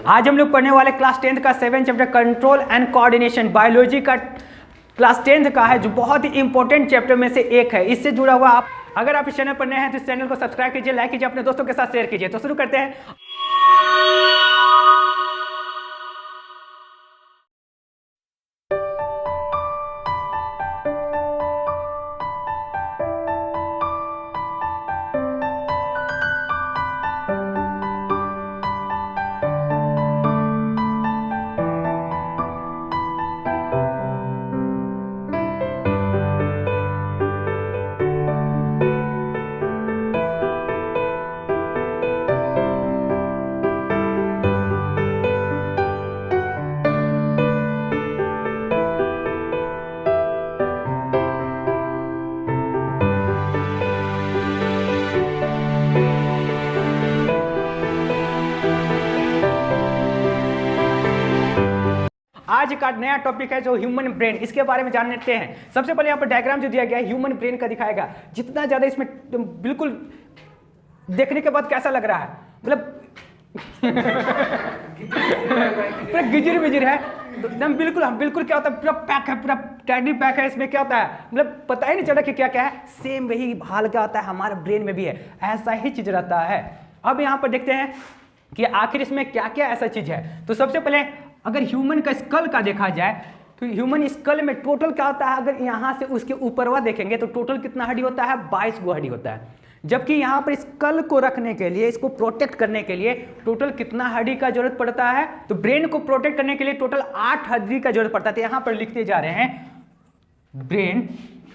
आज हम लोग पढ़ने वाले क्लास 10th का 7 chapter control and coordination biology का क्लास 10th का है, जो बहुत ही इंपॉर्टेंट चैप्टर में से एक है। इससे जुड़ा हुआ आप अगर आप इस चैनल पर नए हैं तो इस चैनल को सब्सक्राइब कीजिए, लाइक कीजिए, अपने दोस्तों के साथ शेयर कीजिए। तो शुरू करते हैं। आज का नया टॉपिक है जो ह्यूमन ब्रेन, इसके बारे में जान लेते हैं। सबसे पहले यहाँ पर डायग्राम जो दिया गया है ह्यूमन ब्रेन का दिखाएगा। जितना ज्यादा इसमें बिल्कुल देखने के बाद कैसा लग रहा है, मतलब पूरा गिजिर बिजिर है एकदम, बिल्कुल क्या होता है, पूरा पैक है, पूरा टाइटली पैक है। इसमें क्या होता है, मतलब पता ही नहीं चला कि क्या क्या है। सेम वही हाल क्या होता है हमारे ब्रेन में भी है, ऐसा ही चीज रहता है। अब यहाँ पर देखते हैं कि आखिर इसमें क्या क्या ऐसा चीज है। तो सबसे पहले अगर ह्यूमन का स्कल का देखा जाए तो ह्यूमन स्कल में टोटल क्या होता है, अगर यहाँ से उसके ऊपरवा देखेंगे तो टोटल कितना हड्डी होता है, 22 गो हड्डी होता है। जबकि यहाँ पर स्कल को रखने के लिए, इसको प्रोटेक्ट करने के लिए टोटल कितना हड्डी का जरूरत पड़ता है, तो ब्रेन को प्रोटेक्ट करने के लिए टोटल 8 हड्डी का जरूरत पड़ता है। तो यहाँ पर लिखते जा रहे हैं ब्रेन,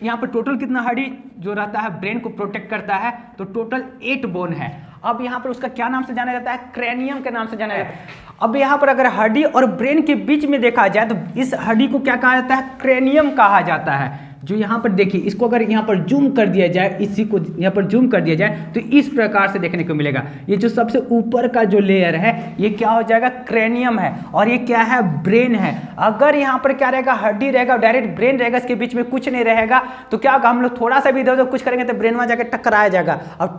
यहाँ पर टोटल कितना हड्डी जो रहता है ब्रेन को प्रोटेक्ट करता है, तो टोटल 8 बोन है। अब यहाँ पर उसका क्या नाम से जाना जाता है, क्रेनियम के नाम से जाना जाता है। अब यहाँ पर अगर हड्डी और ब्रेन के बीच में देखा जाए तो इस हड्डी को क्या कहा जाता है, क्रेनियम कहा जाता है। जो यहाँ पर देखिए, इसको अगर यहाँ पर जूम कर दिया जाए, इसी को यहाँ पर जूम कर दिया जाए तो इस प्रकार से देखने को मिलेगा। ये जो सबसे ऊपर का जो लेयर है ये क्या हो जाएगा, क्रेनियम है, और ये क्या है, ब्रेन है। अगर यहाँ पर क्या रहेगा, हड्डी रहेगा, डायरेक्ट ब्रेन रहेगा, इसके बीच में कुछ नहीं रहेगा, तो क्या होगा, हम लोग थोड़ा सा भी इधर उधर कुछ करेंगे तो ब्रेन में जाकर टकराया जाएगा। अब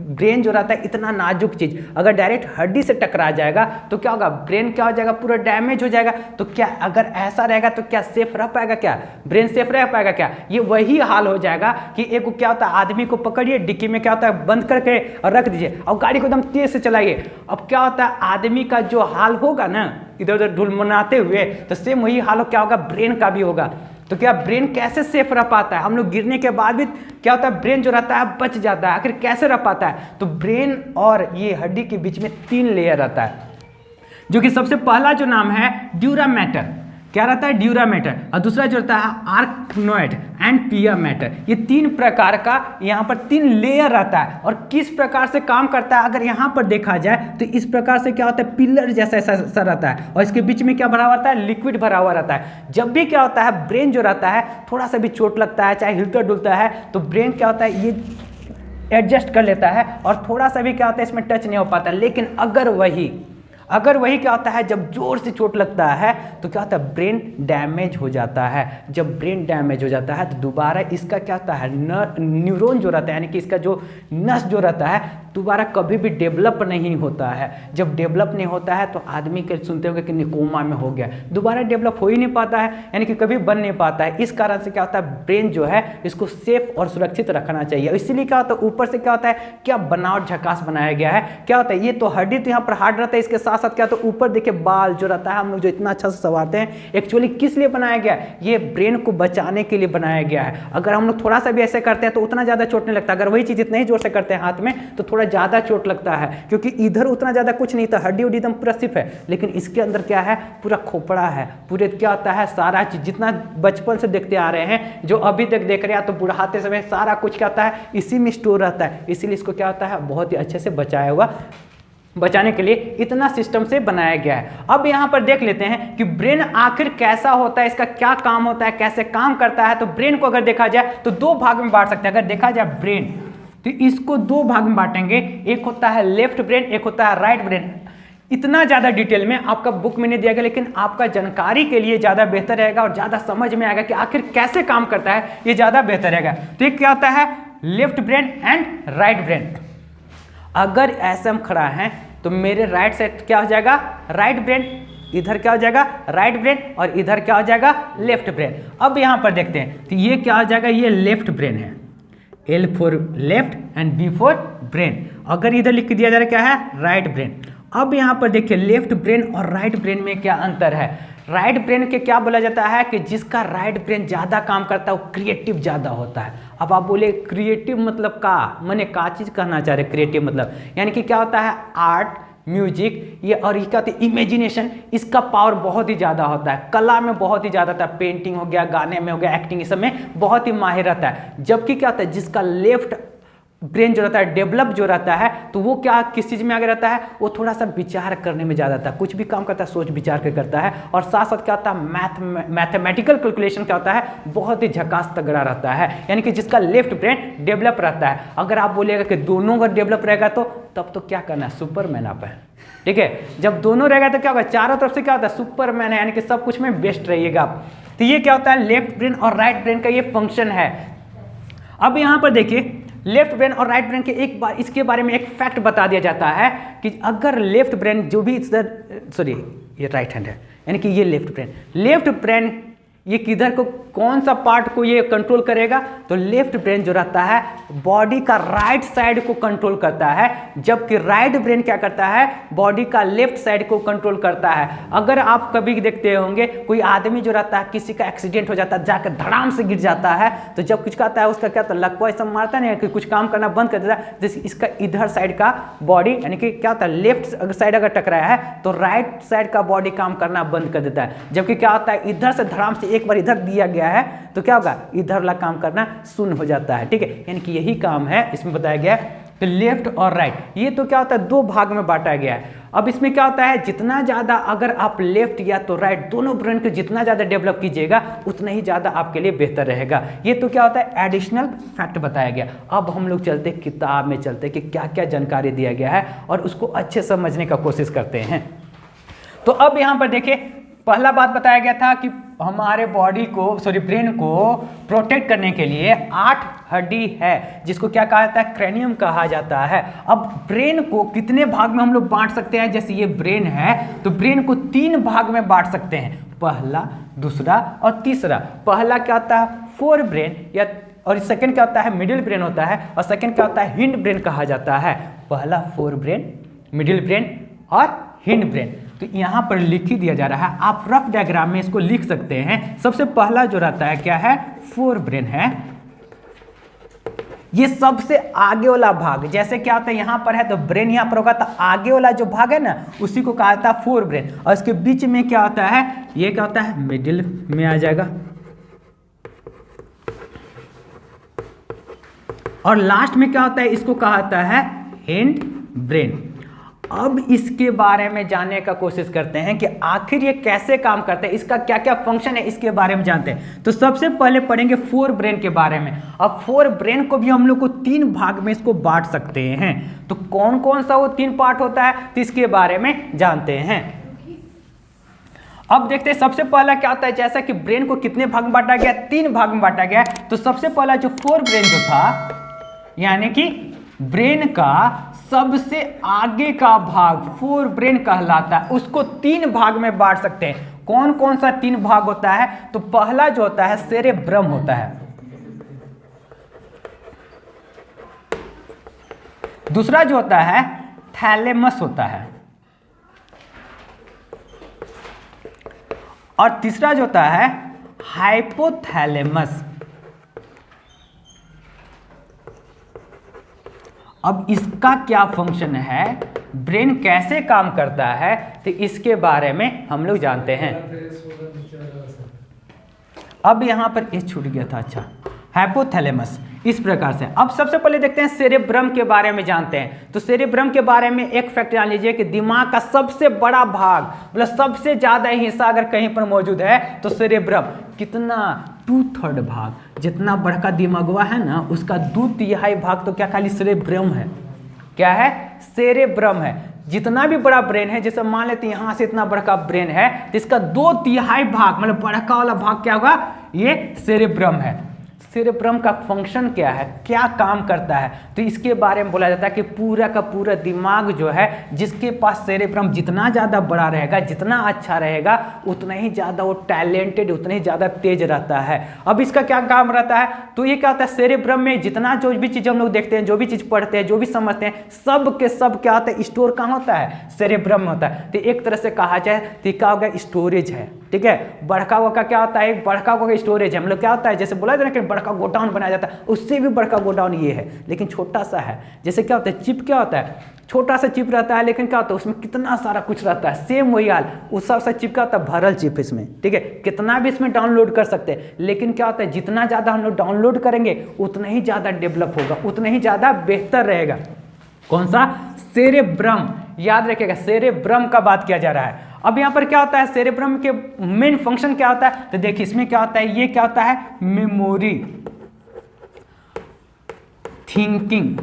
ब्रेन जो रहता है इतना नाजुक चीज, अगर डायरेक्ट हड्डी से टकरा जाएगा तो क्या होगा, ब्रेन क्या हो जाएगा, पूरा डैमेज हो जाएगा। तो क्या अगर ऐसा रहेगा तो क्या सेफ रह पाएगा, क्या ब्रेन सेफ रह पाएगा क्या? ये वही हाल हो जाएगा कि एक क्या होता है, आदमी को पकड़िए, डिक्की में क्या होता है बंद करके और रख दीजिए और गाड़ी को एकदम तेज से चलाइए। अब क्या होता है, आदमी का जो हाल होगा ना इधर उधर ढुलमुनाते हुए, तो सेम वही हाल क्या होगा, ब्रेन का भी होगा। तो क्या ब्रेन कैसे सेफ रह पाता है, हम लोग गिरने के बाद भी क्या होता है, ब्रेन जो रहता है बच जाता है। आखिर कैसे रह पाता है, तो ब्रेन और ये हड्डी के बीच में 3 लेयर रहता है, जो कि सबसे पहला जो नाम है ड्यूरा मैटर, क्या रहता है, ड्यूरा मैटर, और दूसरा जो रहता है आर्कनोइड एंड पिया मैटर। ये 3 प्रकार का यहाँ पर 3 लेयर रहता है। और किस प्रकार से काम करता है, अगर यहाँ पर देखा जाए तो इस प्रकार से क्या होता है, पिलर जैसा ऐसा रहता है, और इसके बीच में क्या भरा हुआ रहता है, लिक्विड भरा हुआ रहता है। जब भी क्या होता है, ब्रेन जो रहता है थोड़ा सा भी चोट लगता है, चाहे हिलता डुलता है, तो ब्रेन क्या होता है, ये एडजस्ट कर लेता है और थोड़ा सा भी क्या होता है, इसमें टच नहीं हो पाता। लेकिन अगर वही क्या होता है, जब जोर से चोट लगता है तो क्या होता है, ब्रेन डैमेज हो जाता है। जब ब्रेन डैमेज हो जाता है तो दोबारा इसका क्या होता है, न्यूरॉन जो रहता है, यानी कि इसका जो नस जो रहता है दोबारा कभी भी डेवलप नहीं होता है। जब डेवलप नहीं होता है तो आदमी के सुनते होंगे कि कोमा में हो गया, दोबारा डेवलप हो ही नहीं पाता है, यानी कि कभी बन नहीं पाता है। इस कारण से क्या होता है, ब्रेन जो है इसको सेफ और सुरक्षित रखना चाहिए। इसीलिए क्या होता है, ऊपर से क्या होता है, क्या बनावट झकास बनाया गया है। क्या होता है, ये तो हड्डी तो यहाँ पर हार्ड रहता है, इसके साथ साथ क्या, तो ऊपर देखिए बाल जो रहता है, हम लोग जो इतना अच्छा से संवारते हैं, एक्चुअली किस लिए बनाया गया है, ये ब्रेन को बचाने के लिए बनाया गया है। अगर हम लोग थोड़ा सा भी ऐसे करते हैं तो उतना ज्यादा चोट नहीं लगता। अगर वही चीज इतने ही जोर से करते हैं हाथ में तो थोड़ा ज्यादा चोट लगता है, क्योंकि इधर उतना ज्यादा कुछ नहीं था, हड्डी उड्डी एकदम पूरा सिर्फ है, लेकिन इसके अंदर क्या है, पूरा खोपड़ा है, पूरे क्या होता है, सारा चीज जितना बचपन से देखते आ रहे हैं, जो अभी तक देख रहे हैं, तो बुढ़ाते समय सारा कुछ क्या होता है, इसी में स्टोर रहता है। इसीलिए इसको क्या होता है, बहुत ही अच्छे से बचाया हुआ, बचाने के लिए इतना सिस्टम से बनाया गया है। अब यहाँ पर देख लेते हैं कि ब्रेन आखिर कैसा होता है, इसका क्या काम होता है, कैसे काम करता है। तो ब्रेन को अगर देखा जाए तो 2 भाग में बांट सकते हैं। अगर देखा जाए ब्रेन तो इसको 2 भाग में बांटेंगे, एक होता है लेफ्ट ब्रेन, एक होता है राइट ब्रेन। इतना ज़्यादा डिटेल में आपका बुक में नहीं दिया गया, लेकिन आपका जानकारी के लिए ज़्यादा बेहतर रहेगा और ज़्यादा समझ में आएगा कि आखिर कैसे काम करता है, ये ज़्यादा बेहतर रहेगा। तो ये क्या होता है, left brain and right brain. अगर ऐसे हम खड़ा हैं तो मेरे राइट साइड क्या हो जाएगा, राइट ब्रेन, इधर क्या हो जाएगा राइट ब्रेन, और इधर क्या हो जाएगा लेफ्ट ब्रेन। अब यहाँ पर देखते हैं तो ये क्या हो जाएगा, ये लेफ्ट ब्रेन है, L for left and B for brain. अगर इधर लिख दिया जा रहा है क्या है, राइट ब्रेन। अब यहाँ पर देखिए लेफ्ट ब्रेन और राइट ब्रेन में क्या अंतर है। राइट ब्रेन के क्या बोला जाता है कि जिसका राइट ब्रेन ज़्यादा काम करता है वो क्रिएटिव ज़्यादा होता है। अब आप बोले क्रिएटिव मतलब का, मैंने का चीज़ कहना चाह रहे क्रिएटिव मतलब, यानी कि क्या होता है आर्ट, म्यूजिक, ये और ये क्या होता है इमेजिनेशन, इसका पावर बहुत ही ज़्यादा होता है, कला में बहुत ही ज़्यादा होता है, पेंटिंग हो गया, गाने में हो गया, एक्टिंग, इस सब में बहुत ही माहिर रहता है। जबकि क्या होता है जिसका लेफ्ट ब्रेन जो रहता है, डेवलप जो रहता है, तो वो क्या किस चीज़ में आगे रहता है, वो थोड़ा सा विचार करने में ज़्यादा रहता है, कुछ भी काम करता है सोच विचार कर करता है, और साथ साथ क्या होता है मैथमेटिकल कैलकुलेशन क्या होता है, बहुत ही झकास तगड़ा रहता है। यानी कि जिसका लेफ्ट ब्रेन डेवलप रहता है। अगर आप बोलिएगा कि दोनों का डेवलप रहेगा तो तब तो क्या करना है, सुपरमैन आप है, ठीक है। जब दोनों रहेगा तो क्या होगा, चारों तरफ से क्या होता है सुपरमैन है, यानी कि सब कुछ में बेस्ट रहिएगा आप। तो ये क्या होता है लेफ्ट ब्रेन और राइट ब्रेन का ये फंक्शन है। अब यहाँ पर देखिए लेफ्ट ब्रेन और राइट ब्रेन के एक बार इसके बारे में एक फैक्ट बता दिया जाता है कि अगर लेफ्ट ब्रेन जो भी सॉरी ये राइट हैंड है, यानी कि ये लेफ्ट ब्रेन ये किधर को कौन सा पार्ट को ये कंट्रोल करेगा, तो लेफ्ट ब्रेन जो रहता है बॉडी का राइट साइड को कंट्रोल करता है, जबकि राइट ब्रेन क्या करता है बॉडी का लेफ्ट साइड को कंट्रोल करता है। अगर आप कभी देखते होंगे कोई आदमी जो रहता है किसी का एक्सीडेंट हो जाता है, जाकर धड़ाम से गिर जाता है, तो जब कुछ कहता है उसका क्या तो लकवा ऐसा मारता नहीं है कि कुछ काम करना बंद कर देता है, जैसे इसका इधर साइड का बॉडी यानी कि क्या होता है लेफ्ट साइड अगर टकराया है तो राइट साइड का बॉडी काम करना बंद कर देता है, जबकि क्या होता है इधर से धड़ाम से एक बार इधर दिया गया है तो क्या होगा इधर वाला काम करना शून्य हो जाता है, ठीक है। यानी कि यही काम है इसमें बताया गया है। तो लेफ्ट और राइट ये तो क्या होता है दो भाग में बांटा गया है। अब इसमें क्या होता है जितना ज़्यादा अगर आप लेफ्ट या तो राइट दोनों ब्रेन को जितना ज़्यादा डेवलप कीजिएगा उतना ही ज़्यादा आपके लिए बेहतर रहेगा। ये तो क्या होता है एडिशनल फैक्ट बताया गया। अब हम लोग चलते किताब में चलते कि क्या क्या जानकारी दिया गया है और उसको अच्छे समझने का कोशिश करते हैं। तो अब यहाँ पर देखिए पहला बात बताया गया था कि हमारे बॉडी को ब्रेन को प्रोटेक्ट करने के लिए 8 हड्डी है जिसको क्या कहा जाता है क्रेनियम कहा जाता है। अब ब्रेन को कितने भाग में हम लोग बांट सकते हैं, जैसे ये ब्रेन है तो ब्रेन को 3 भाग में बांट सकते हैं, पहला, दूसरा और तीसरा। पहला क्या होता है फोर ब्रेन या और सेकंड क्या होता है मिडिल ब्रेन होता है और सेकंड क्या होता है हिंड ब्रेन कहा जाता है। पहला फोर ब्रेन, मिडिल ब्रेन और हिंड ब्रेन। तो यहाँ पर लिख ही दिया जा रहा है, आप रफ डायग्राम में इसको लिख सकते हैं। सबसे पहला जो रहता है क्या है फोर ब्रेन है, ये सबसे आगे वाला भाग। जैसे क्या होता है यहाँ पर है तो ब्रेन यहाँ पर होगा तो आगे वाला जो भाग है ना उसी को कहा जाता है फोर ब्रेन। और इसके बीच में क्या होता है ये क्या होता है मिडिल में आ जाएगा और लास्ट में क्या होता है इसको कहा जाता है हिंड ब्रेन। अब इसके बारे में जानने का कोशिश करते हैं कि आखिर ये कैसे काम करते हैं, इसका क्या क्या फंक्शन है इसके बारे में जानते हैं। तो सबसे पहले पढ़ेंगे फोर ब्रेन के बारे में। अब फोर ब्रेन को भी हम लोग को 3 भाग में इसको बांट सकते हैं। तो कौन कौन सा वो 3 पार्ट होता है तो इसके बारे में जानते हैं। अब देखते हैं सबसे पहला क्या होता है, जैसा कि ब्रेन को कितने भाग में बांटा गया 3 भाग में बांटा गया। तो सबसे पहला जो फोर ब्रेन जो था यानी कि ब्रेन का सबसे आगे का भाग फोर ब्रेन कहलाता है, उसको 3 भाग में बांट सकते हैं। कौन कौन सा 3 भाग होता है तो पहला जो होता है सेरेब्रम होता है, दूसरा जो होता है थैलेमस होता है और तीसरा जो होता है हाइपोथैलेमस। अब इसका क्या फंक्शन है, ब्रेन कैसे काम करता है तो इसके बारे में हम लोग जानते हैं। अब यहाँ पर ये छूट गया था, अच्छा हाइपोथैलेमस इस प्रकार से। अब सबसे पहले देखते हैं सेरेब्रम के बारे में जानते हैं। तो सेरेब्रम के बारे में एक फैक्ट जान लीजिए कि दिमाग का सबसे बड़ा भाग मतलब सबसे ज्यादा हिस्सा अगर कहीं पर मौजूद है तो सेरेब्रम कितना 2/3 भाग, जितना बड़का दिमागवा है ना उसका 2/3 भाग तो क्या खाली सेरेब्रम है। क्या है सेरेब्रम है। जितना भी बड़ा ब्रेन है जैसे मान लेते हैं यहाँ से इतना बड़का ब्रेन है तो इसका 2/3 भाग मतलब बड़का वाला भाग क्या होगा ये सेरेब्रम है। सेरेब्रम का फंक्शन क्या है, क्या काम करता है, तो इसके बारे में बोला जाता है कि पूरा का पूरा दिमाग जो है, जिसके पास सेरेब्रम जितना ज़्यादा बड़ा रहेगा, जितना अच्छा रहेगा, उतना ही ज़्यादा वो टैलेंटेड, उतना ही ज़्यादा तेज रहता है। अब इसका क्या काम रहता है, तो ये क्या होता है, सेरेब्रम में जितना जो भी चीज़ हम लोग देखते हैं, जो भी चीज़ पढ़ते हैं, जो भी समझते हैं, सब के सब क्या होता है, स्टोर कहाँ होता है, सेरेब्रम में होता है। तो एक तरह से कहा जाए तो क्या होगा, स्टोरेज है, ठीक है। बड़का हुआ का क्या होता है, एक बड़का हुआ का स्टोरेज है। हम लोग क्या होता है, जैसे बोला जाता है कि बड़का गोडाउन बनाया जाता है, उससे भी बड़का गोडाउन ये है, लेकिन छोटा सा है। जैसे क्या होता है, चिप क्या होता है, छोटा सा चिप रहता है, लेकिन क्या होता है उसमें कितना सारा कुछ रहता है। सेम वही हाल, उस सब सा चिप क्या होता है, भरल चिप इसमें, ठीक है। कितना भी इसमें डाउनलोड कर सकते हैं, लेकिन क्या होता है, जितना ज़्यादा हम लोग डाउनलोड करेंगे उतना ही ज़्यादा डेवलप होगा, उतना ही ज़्यादा बेहतर रहेगा। कौन सा, सेरेब्रम, याद रखिएगा सेरेब्रम का बात किया जा रहा है। अब यहाँ पर क्या होता है, सेरेब्रम के मेन फंक्शन क्या होता है, तो देखिए इसमें क्या होता है, ये क्या होता है, मेमोरी, थिंकिंग,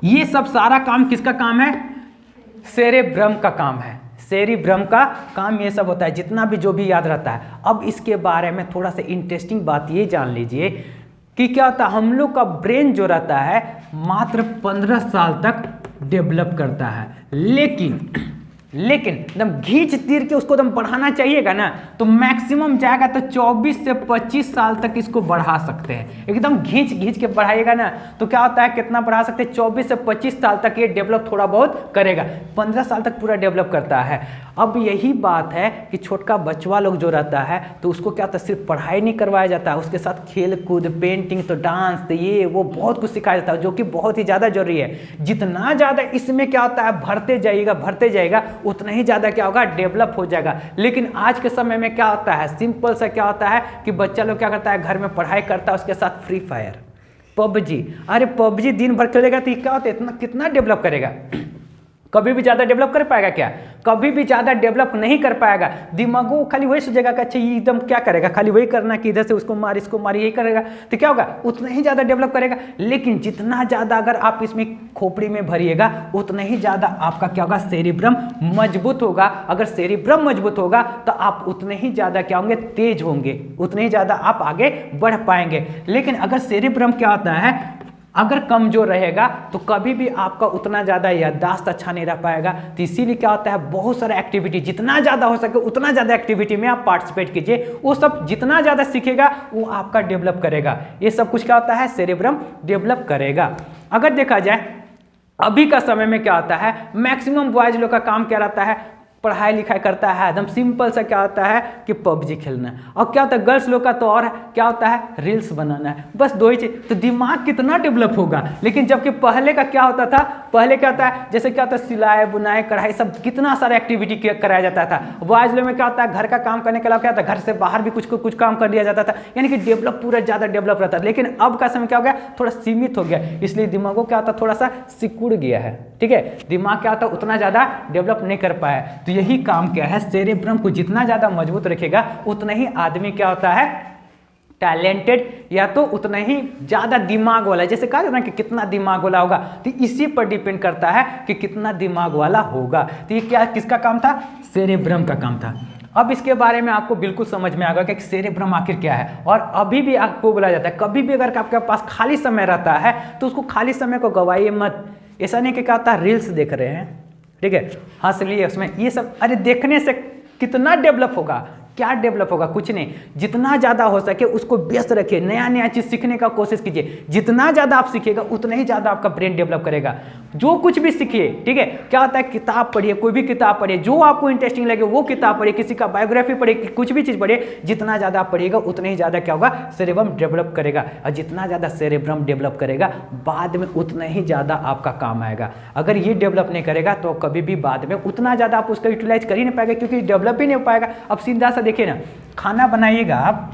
ये सब सारा काम किसका काम है, सेरेब्रम का काम है। सेरेब्रम का काम ये सब होता है, जितना भी जो भी याद रहता है। अब इसके बारे में थोड़ा सा इंटरेस्टिंग बात ये जान लीजिए कि क्या होता है, हम लोग का ब्रेन जो रहता है मात्र 15 साल तक डेवलप करता है, लेकिन एकदम घींच तीर के उसको एकदम बढ़ाना चाहिएगा ना, तो मैक्सिमम जाएगा तो 24 से 25 साल तक इसको बढ़ा सकते हैं। एकदम घींच के बढ़ाइएगा ना, तो क्या होता है, कितना बढ़ा सकते हैं, 24 से 25 साल तक ये डेवलप थोड़ा बहुत करेगा। 15 साल तक पूरा डेवलप करता है। अब यही बात है कि छोटका बचवा लोग जो रहता है, तो उसको क्या होता है, सिर्फ पढ़ाई नहीं करवाया जाता है, उसके साथ खेल कूद, पेंटिंग, तो डांस, तो ये वो बहुत कुछ सिखाया जाता है, जो कि बहुत ही ज़्यादा जरूरी है। जितना ज़्यादा इसमें क्या होता है, भरते जाइएगा उतना ही ज़्यादा क्या होगा, डेवलप हो जाएगा। लेकिन आज के समय में क्या होता है, सिंपल सा क्या होता है कि बच्चा लोग क्या करता है, घर में पढ़ाई करता है, उसके साथ फ्री फायर, पबजी, अरे पबजी दिन भर खेलेगा तो क्या होता है, इतना कितना डेवलप करेगा, कभी भी ज़्यादा डेवलप कर पाएगा क्या, कभी भी ज़्यादा डेवलप नहीं कर पाएगा। दिमागो खाली वही सोचेगा कि अच्छा ये एकदम क्या करेगा, खाली वही करना कि इधर से उसको मार, इसको मार, यही करेगा, तो क्या होगा, उतना ही ज़्यादा डेवलप करेगा। लेकिन जितना ज़्यादा अगर आप इसमें खोपड़ी में भरिएगा, उतना ही ज़्यादा आपका क्या होगा, सेरेब्रम मजबूत होगा। अगर सेरेब्रम मजबूत होगा तो आप उतने ही ज़्यादा क्या होंगे, तेज होंगे, उतने ही ज़्यादा आप आगे बढ़ पाएंगे। लेकिन अगर सेरेब्रम क्या होता है, अगर कमजोर रहेगा तो कभी भी आपका उतना ज़्यादा याददाश्त अच्छा नहीं रह पाएगा। तो इसीलिए क्या होता है, बहुत सारा एक्टिविटी, जितना ज़्यादा हो सके उतना ज़्यादा एक्टिविटी में आप पार्टिसिपेट कीजिए। वो सब जितना ज़्यादा सीखेगा वो आपका डेवलप करेगा। ये सब कुछ क्या होता है, सेरेब्रम डेवलप करेगा। अगर देखा जाए अभी का समय में क्या होता है, मैक्सिमम बॉयज लोग का काम क्या रहता है, पढ़ाई लिखाई करता है, एकदम सिंपल सा क्या होता है कि पबजी खेलना है। और क्या होता है, गर्ल्स लोग का तो और क्या होता है, रील्स बनाना है, बस दो ही चीज। तो दिमाग कितना डेवलप होगा। लेकिन जबकि पहले का क्या होता था, पहले क्या होता है, जैसे क्या होता है, सिलाई बुनाई कढ़ाई सब कितना सारा एक्टिविटी कराया जाता था। बॉयज लोग में क्या होता है, घर का काम करने के अलावा क्या होता है, घर से बाहर भी कुछ काम कर लिया जाता था, यानी कि डेवलप पूरा ज़्यादा डेवलप रहता था। लेकिन अब का समय क्या हो गया, थोड़ा सीमित हो गया, इसलिए दिमागों क्या होता है, थोड़ा सा सिकुड़ गया है, ठीक है। दिमाग क्या होता है, उतना ज़्यादा डेवलप नहीं कर पाया। तो यही काम क्या है, सेरेब्रम को जितना ज़्यादा मजबूत रखेगा उतना ही आदमी क्या होता है, टैलेंटेड, या तो उतना ही ज़्यादा दिमाग वाला। जैसे कहा जाता है कि कितना दिमाग वाला होगा, तो इसी पर डिपेंड करता है कि कितना दिमाग वाला होगा। तो ये क्या किसका काम था, सेरेब्रम का काम था। अब इसके बारे में आपको बिल्कुल समझ में आ गया कि सेरेब्रम आखिर क्या है। और अभी भी आपको बोला जाता है, कभी भी अगर आपके पास खाली समय रहता है तो उसको खाली समय को गवाइए मत। ऐसा नहीं कि क्या होता है, रील्स देख रहे हैं, ठीक है, हंस लिए उसमें, ये सब अरे देखने से कितना डेवलप होगा, क्या डेवलप होगा, कुछ नहीं। जितना ज़्यादा हो सके उसको व्यस्त रखिए, नया नया चीज़ सीखने का कोशिश कीजिए। जितना ज़्यादा आप सीखिएगा उतना ही ज़्यादा आपका ब्रेन डेवलप करेगा। जो कुछ भी सीखिए, ठीक है, क्या होता है, किताब पढ़िए, कोई भी किताब पढ़िए, जो आपको इंटरेस्टिंग लगे वो किताब पढ़िए, किसी का बायोग्राफी पढ़िए, कुछ भी चीज़ पढ़िए। जितना ज़्यादा आप पढ़िएगा उतना ही ज़्यादा क्या होगा, सेरेब्रम डेवलप करेगा। और जितना ज़्यादा सेरेब्रम डेवलप करेगा बाद में उतना ही ज़्यादा आपका काम आएगा। अगर ये डेवलप नहीं करेगा तो कभी भी बाद में उतना ज़्यादा आप उसका यूटिलाइज कर ही नहीं पाएगा, क्योंकि डेवलप ही नहीं हो पाएगा। अब सीधा सा देखिए ना, खाना बनाइएगा आप,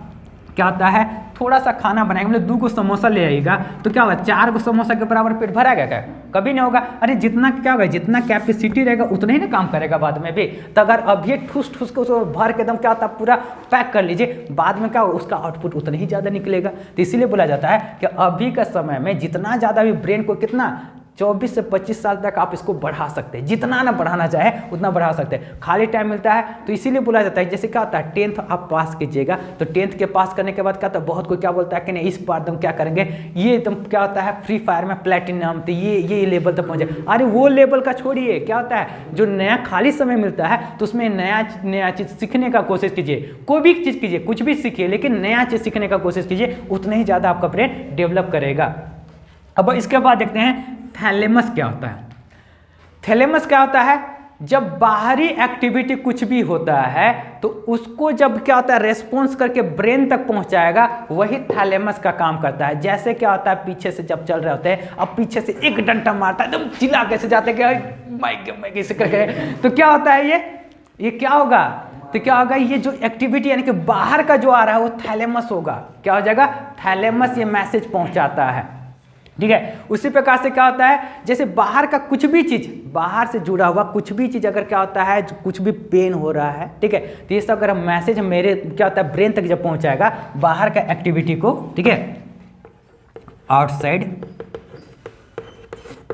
क्या होता है, थोड़ा सा खाना बनाएगा, मतलब 2 समोसा ले आइएगा तो क्या होगा, 4 समोसा के बराबर पेट भराएगा क्या, कभी नहीं होगा। अरे जितना क्या होगा, जितना कैपेसिटी रहेगा उतना ही ना काम करेगा बाद में भी। तो अगर अभी ठूस के उसको भर के एकदम क्या होता है, पूरा पैक कर लीजिए, बाद में क्या होगा, उसका आउटपुट उतना ही ज़्यादा निकलेगा। तो इसीलिए बोला जाता है कि अभी का समय में जितना ज़्यादा भी ब्रेन को कितना 24 से 25 साल तक आप इसको बढ़ा सकते हैं, जितना ना बढ़ाना चाहे उतना बढ़ा सकते हैं। खाली टाइम मिलता है तो इसीलिए बोला जाता है, जैसे क्या होता है 10th आप पास कीजिएगा तो 10th के पास करने के बाद क्या होता है, बहुत कोई क्या बोलता है कि नहीं इस बार तुम क्या करेंगे, ये तुम क्या होता है फ्री फायर में प्लेटिनम, तो ये लेवल तक पहुंचे। अरे वो लेवल का छोड़िए, क्या होता है जो नया खाली समय मिलता है तो उसमें नया चीज़ सीखने का कोशिश कीजिए, कोई भी चीज़ कीजिए, कुछ भी सीखिए, लेकिन नया चीज़ सीखने का कोशिश कीजिए, उतना ही ज़्यादा आपका ब्रेन डेवलप करेगा। अब इसके बाद देखते हैं थैलेमस क्या होता है। थैलेमस क्या होता है, जब बाहरी एक्टिविटी कुछ भी होता है तो उसको जब क्या होता है रेस्पॉन्स करके ब्रेन तक पहुंचाएगा, वही थैलेमस का काम करता है। जैसे क्या होता है पीछे से जब चल रहे होते हैं, अब पीछे से एक डंडा मारता है, एकदम चिल्ला कैसे जाते हैं माइक कैसे करके, तो क्या होता है ये क्या होगा, तो क्या होगा ये जो एक्टिविटी यानी कि बाहर का जो आ रहा है वो थैलेमस होगा। क्या हो जाएगा, थैलेमस ये मैसेज पहुंचाता है, ठीक है। उसी प्रकार से क्या होता है, जैसे बाहर का कुछ भी चीज, बाहर से जुड़ा हुआ कुछ भी चीज अगर क्या होता है कुछ भी पेन हो रहा है, ठीक है, तो ये सब अगर मैसेज मेरे क्या होता है ब्रेन तक जब पहुंचाएगा बाहर का एक्टिविटी को, ठीक है, आउटसाइड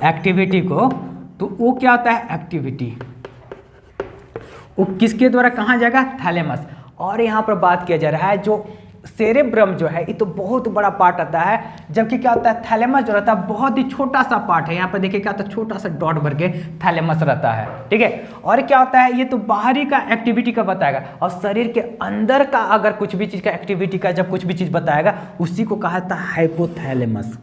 एक्टिविटी को, तो वो क्या होता है एक्टिविटी वो किसके द्वारा कहाँ जाएगा, थैलेमस। और यहाँ पर बात किया जा रहा है जो सेरेब्रम जो है ये तो बहुत बड़ा पार्ट आता है, जबकि क्या होता है थैलेमस जो रहता है बहुत ही छोटा सा पार्ट है। यहाँ पर देखिए क्या होता है छोटा सा डॉट भर के थैलेमस रहता है, ठीक है। और क्या होता है ये तो बाहरी का एक्टिविटी का बताएगा, और शरीर के अंदर का अगर कुछ भी चीज का एक्टिविटी का जब कुछ भी चीज बताएगा उसी को कहा जाता है हाइपोथैलेमस।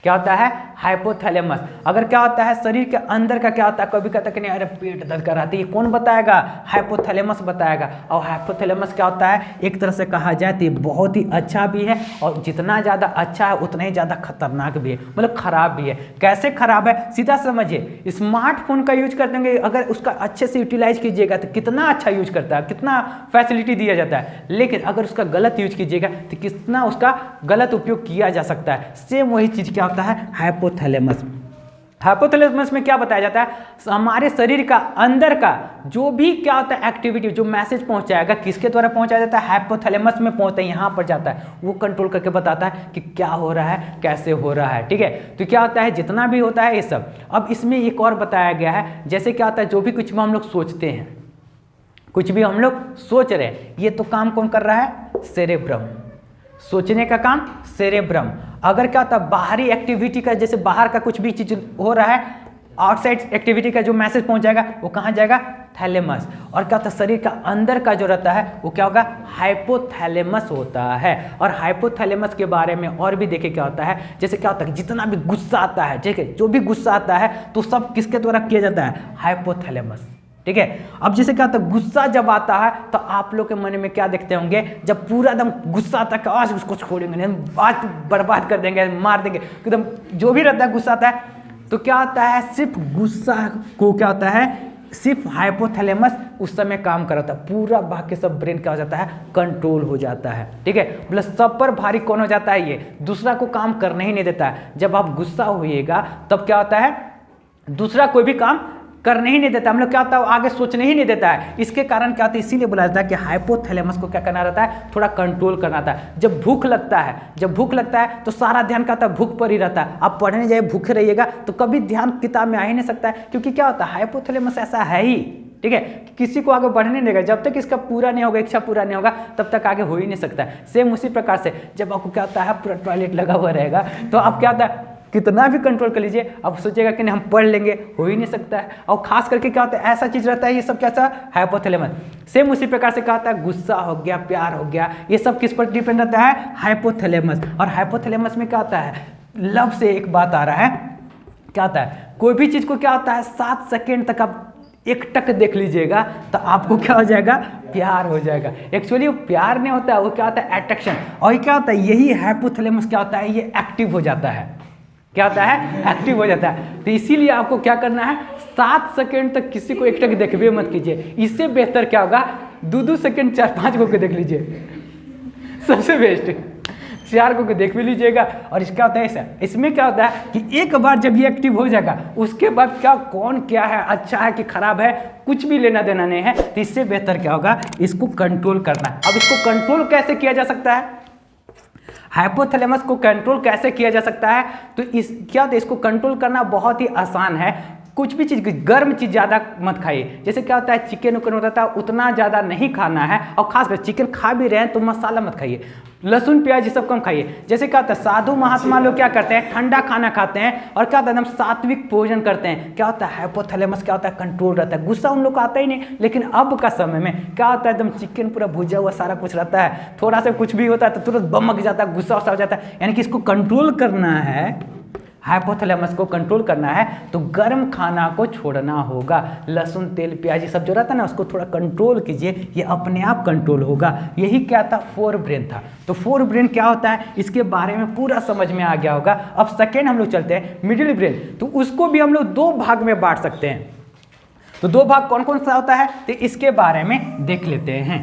क्या होता है हाइपोथैलेमस। अगर क्या होता है शरीर के अंदर का क्या होता है, कभी कहता है कि नहीं अरे पेट दर्द कर रहा है, तो ये कौन बताएगा, हाइपोथैलेमस बताएगा। और हाइपोथैलेमस क्या होता है, एक तरह से कहा जाए तो ये बहुत ही अच्छा भी है, और जितना ज़्यादा अच्छा है उतना ही ज़्यादा खतरनाक भी है, मतलब खराब भी है। कैसे खराब है सीधा समझिए, स्मार्टफोन का यूज करते होंगे, अगर उसका अच्छे से यूटिलाइज कीजिएगा तो कितना अच्छा यूज करता है, कितना फैसिलिटी दिया जाता है, लेकिन अगर उसका गलत यूज कीजिएगा तो कितना उसका गलत उपयोग किया जा सकता है। सेम वही चीज़ क्या होता है हाइपोथैलेमस। हाइपोथैलेमस में क्या बताया जाता है, हमारे शरीर का अंदर का जो भी क्या होता है एक्टिविटी जो मैसेज पहुंचाएगा किसके द्वारा पहुंचाया जाता है, हाइपोथैलेमस में पहुंचता है, यहाँ पर जाता है, वो कंट्रोल करके बताता है कि क्या हो रहा है कैसे हो रहा है, ठीक है। तो क्या होता है जितना भी होता है ये सब। अब इसमें एक और बताया गया है, जैसे क्या होता है जो भी कुछ हम लोग सोचते हैं, कुछ भी हम लोग सोच रहे हैं, ये तो काम कौन कर रहा है, सेरेब्रम। सोचने का काम सेरेब्रम। अगर क्या होता है बाहरी एक्टिविटी का, जैसे बाहर का कुछ भी चीज हो रहा है, आउटसाइड एक्टिविटी का जो मैसेज पहुंचाएगा वो कहाँ जाएगा, थैलेमस। और क्या होता है शरीर का अंदर का जो रहता है वो क्या होगा, हाइपोथैलेमस होता है। और हाइपोथैलेमस के बारे में और भी देखिए क्या होता है, जैसे क्या होता है जितना भी गुस्सा आता है, ठीक है, जो भी गुस्सा आता है तो सब किसके द्वारा किया जाता है, हाइपोथैलेमस, ठीक है। अब जैसे क्या होता है गुस्सा जब आता है तो आप लोग के मन में क्या देखते होंगे, जब पूरा एकदम गुस्सा आता है आज उसको छोड़ेंगे नहीं, आज बर्बाद कर देंगे, मार देंगे, एकदम जो भी रहता है गुस्सा आता है, तो क्या होता है सिर्फ गुस्सा को क्या होता है, सिर्फ हाइपोथैलेमस उस समय काम करता है, पूरा बाकी सब ब्रेन क्या हो जाता है, कंट्रोल हो जाता है, ठीक है। मतलब सब पर भारी कौन हो जाता है, ये दूसरा को काम करने ही नहीं देता है। जब आप गुस्सा होइएगा तब क्या होता है, दूसरा कोई भी काम करने ही नहीं देता, हम लोग क्या होता है आगे सोचने ही नहीं देता है। इसके कारण क्या होता है, इसीलिए बोला जाता है कि हाइपोथैलेमस को क्या करना रहता है, थोड़ा कंट्रोल करना रहता है। जब भूख लगता है, जब भूख लगता है तो सारा ध्यान क्या होता है, भूख पर ही रहता है। आप पढ़ने जाए भूखे रहिएगा तो कभी ध्यान किताब में आ ही नहीं सकता है, क्योंकि क्या होता है हाइपोथैलेमस ऐसा है ही, ठीक है, किसी को आगे बढ़ने नहीं देगा। जब तक इसका पूरा नहीं होगा, इच्छा पूरा नहीं होगा, तब तक आगे हो ही नहीं सकता है। सेम उसी प्रकार से जब आपको क्या होता है पूरा टॉयलेट लगा हुआ रहेगा तो आप क्या होता है कितना भी कंट्रोल कर लीजिए, आप सोचेगा कि नहीं हम पढ़ लेंगे, हो ही नहीं सकता है। और खास करके क्या होता है ऐसा चीज रहता है, ये सब कैसा, हाइपोथैलेमस। सेम उसी प्रकार से क्या होता है गुस्सा हो गया, प्यार हो गया, ये सब किस पर डिपेंड रहता है, हाइपोथैलेमस। और हाइपोथैलेमस में क्या होता है, लव से एक बात आ रहा है, क्या होता है कोई भी चीज को क्या होता है 7 सेकेंड तक आप एक टक देख लीजिएगा तो आपको क्या हो जाएगा, प्यार हो जाएगा। एक्चुअली वो प्यार नहीं होता है, वो क्या होता है अट्रैक्शन। और क्या होता है यही हाइपोथैलेमस क्या होता है, ये एक्टिव हो जाता है, क्या होता है एक्टिव हो जाता है। तो इसीलिए आपको क्या करना है, 7 सेकेंड तक किसी को एक टक देखबे मत कीजिए। इससे बेहतर क्या होगा 2-2 सेकेंड 4-5 को देख लीजिए, सबसे बेस्ट 4 को देख भी लीजिएगा। और इसका होता है ऐसा, इसमें क्या होता है कि एक बार जब ये एक्टिव हो जाएगा उसके बाद क्या कौन क्या है, अच्छा है कि खराब है, कुछ भी लेना देना नहीं है। तो इससे बेहतर क्या होगा, इसको कंट्रोल करना है। अब इसको कंट्रोल कैसे किया जा सकता है, हाइपोथैलेमस को कंट्रोल कैसे किया जा सकता है? तो क्या होता है, इसको कंट्रोल करना बहुत ही आसान है। कुछ भी चीज़, गर्म चीज़ ज़्यादा मत खाइए। जैसे क्या होता है, चिकन उकन होता है उतना ज़्यादा नहीं खाना है, और खासकर चिकन खा भी रहे हैं तो मसाला मत खाइए। लहसुन प्याज ये सब कम खाइए। जैसे क्या होता है, साधु महात्मा लोग क्या करते हैं, ठंडा खाना खाते हैं और क्या होता है, एकदम सात्विक भोजन करते हैं। क्या होता है, हाइपोथैलेमस क्या होता है, कंट्रोल रहता है। गुस्सा उन लोग को आता ही नहीं। लेकिन अब का समय में क्या होता है, एकदम चिकन पूरा भुजा हुआ सारा कुछ रहता है, थोड़ा सा कुछ भी होता है तो तुरंत बमक जाता है, गुस्सा हो जाता है। यानी कि इसको कंट्रोल करना है, हाइपोथैलेमस को कंट्रोल करना है तो गर्म खाना को छोड़ना होगा। लहसुन तेल प्याज ये सब जो रहता है ना, उसको थोड़ा कंट्रोल कीजिए, ये अपने आप कंट्रोल होगा। यही क्या था, फोर ब्रेन था। तो फोर ब्रेन क्या होता है, इसके बारे में पूरा समझ में आ गया होगा। अब सेकेंड हम लोग चलते हैं मिडिल ब्रेन। तो उसको भी हम लोग दो भाग में बांट सकते हैं। तो दो भाग कौन कौन सा होता है, तो इसके बारे में देख लेते हैं।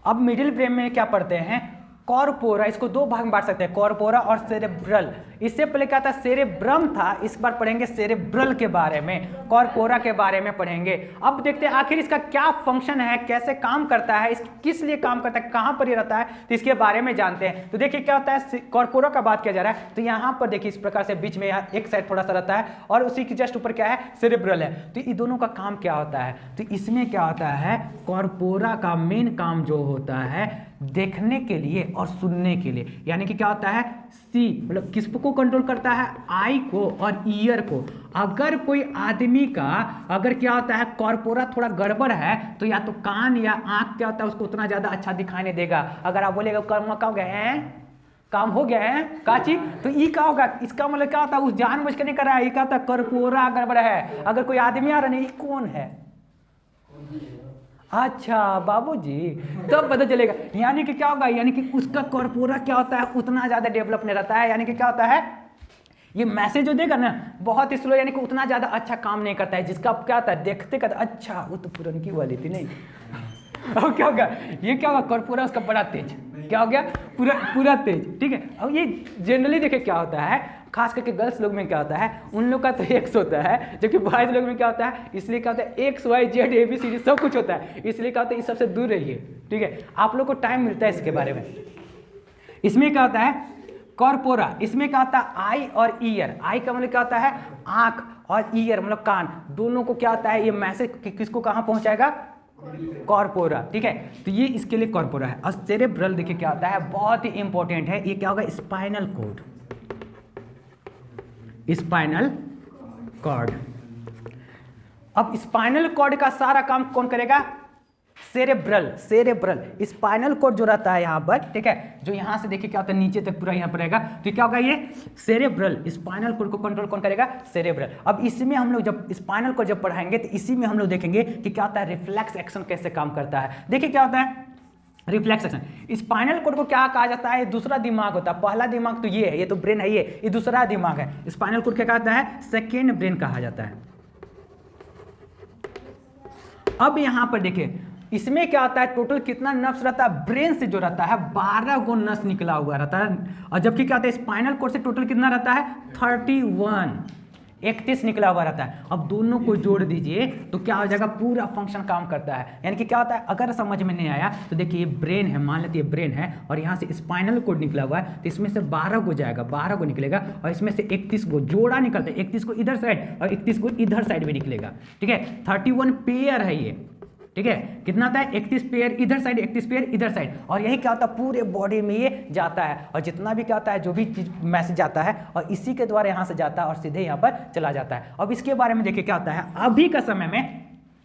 अब मिडिल ब्रेन में क्या पढ़ते हैं, कॉर्पोरा। इसको दो भाग में बांट सकते हैं, कॉर्पोरा और सेरेब्रल। इससे पहले क्या था, सेरेब्रम था, इस बार पढ़ेंगे सेरेब्रल के बारे में, कॉर्पोरा के बारे में पढ़ेंगे। अब देखते हैं आखिर इसका क्या फंक्शन है, कैसे काम करता है, किस लिए काम करता है, कहां पर ये रहता है, तो इसके बारे में जानते हैं। तो देखिए क्या होता है, कॉर्पोरा का बात किया जा रहा है तो यहां पर देखिए इस प्रकार से बीच में एक साइड थोड़ा सा रहता है और उसी के जस्ट ऊपर क्या है, सेरेब्रल है। तो ये दोनों का काम क्या होता है, तो इसमें क्या होता है, कॉर्पोरा का मेन काम जो होता है देखने के लिए और सुनने के लिए। यानी कि क्या होता है, सी मतलब किसको कंट्रोल करता है, आई को और ईयर को। अगर कोई आदमी का अगर क्या होता है, कॉर्पोरा थोड़ा गड़बड़ है तो या तो कान या आंख क्या होता है, उसको उतना ज्यादा अच्छा दिखाई नहीं देगा। अगर आप बोलेगा कर्म का हो गया है, काम हो गया है काची, तो ये क्या होगा, इसका मतलब क्या होता है, उस जानबूझ के नहीं कर रहा है, ये क्या होता है, कॉर्पोरा गड़बड़ है। अगर कोई आदमी आ रहा नहीं, कौन है, अच्छा बाबूजी, तब पता चलेगा। यानी कि क्या होगा, यानी कि उसका कॉर्पोरा क्या होता है, उतना ज्यादा डेवलप नहीं रहता है। यानी कि क्या होता है, ये मैसेज जो देगा ना बहुत ही स्लो, यानी कि उतना ज्यादा अच्छा काम नहीं करता है। जिसका क्या होता है, देखते का अच्छा वो तो पुरनकी वाली थी नहीं। अब क्या होगा, ये क्या होगा, कॉर्पोरा उसका बड़ा तेज, क्या हो गया, पूरा तेज, ठीक है। अब ये जनरली देखे क्या होता है, खास करके गर्ल्स लोग में क्या होता है, उन लोग का तो एक्स होता है, जबकि बॉयज लोग में क्या होता है, इसलिए क्या होता है, X Y Z A B C D सब कुछ होता है। इसलिए क्या होता है, इस सबसे दूर रहिए, ठीक है। आप लोग को टाइम मिलता है इसके बारे में। इसमें क्या होता है, कॉर्पोरा, इसमें क्या होता है, आई और ईयर। आई का मतलब क्या होता है, आंख, और ईयर मतलब कान, दोनों को क्या होता है, ये मैसेज किसको कहां पहुंचाएगा, कॉर्पोरा, ठीक है। तो ये इसके लिए कॉर्पोरा है। और सेरेब्रल देखिए क्या होता है, बहुत ही इंपॉर्टेंट है। ये क्या होगा, स्पाइनल कॉर्ड, स्पाइनल कॉर्ड। अब स्पाइनल कॉर्ड का सारा काम कौन करेगा, सेरेब्रल। स्पाइनल कॉर्ड जो रहता है यहाँ पर, ठीक है, जो यहाँ से देखिए क्या होता है, नीचे तक पूरा यहाँ पर रहेगा, तो क्या होगा, ये सेरेब्रल, स्पाइनल कॉर्ड को कंट्रोल कौन करेगा, सेरेब्रल। अब इसमें हम लोग जब स्पाइनल कॉर्ड जब पढ़ाएंगे तो इसी में हम लोग देखेंगे कि क्या होता है, रिफ्लेक्स एक्शन कैसे काम करता है। देखिए क्या होता है, रिफ्लेक्स एक्शन। स्पाइनल कॉर्ड को क्या कहा जाता है, दूसरा दिमाग होता है। पहला दिमाग तो ये है, ये तो ब्रेन है, ये दूसरा दिमाग है। स्पाइनल कॉर्ड क्या कहता है, सेकेंड ब्रेन कहा जाता है। अब यहां पर देखिए इसमें क्या होता है, टोटल कितना नर्व्स रहता है, ब्रेन से जो रहता है 12 गो नर्व्स निकला हुआ रहता है। और जबकि क्या होता है, स्पाइनल कॉर्ड से टोटल कितना रहता है, 31 निकला हुआ रहता है। अब दोनों को जोड़ दीजिए तो क्या हो जाएगा, पूरा फंक्शन काम करता है। यानी कि क्या होता है, अगर समझ में नहीं आया तो देखिए ये ब्रेन है, मान लेते ये ब्रेन है और यहाँ से स्पाइनल कॉर्ड निकला हुआ है, तो इसमें से 12 को जाएगा, 12 को निकलेगा और इसमें से 31 को जोड़ा निकलता है, 31 को इधर साइड और 31 को इधर साइड में निकलेगा, ठीक है। 31 पेयर है ये, ठीक है। कितना आता है, 31 पेयर इधर साइड, 31 पेयर इधर साइड। और यही क्या होता है, पूरे बॉडी में ये जाता है और जितना भी क्या होता है, जो भी चीज मैसेज जाता है और इसी के द्वारा यहाँ से जाता है और सीधे यहाँ पर चला जाता है। अब इसके बारे में देखिए क्या होता है, अभी का समय में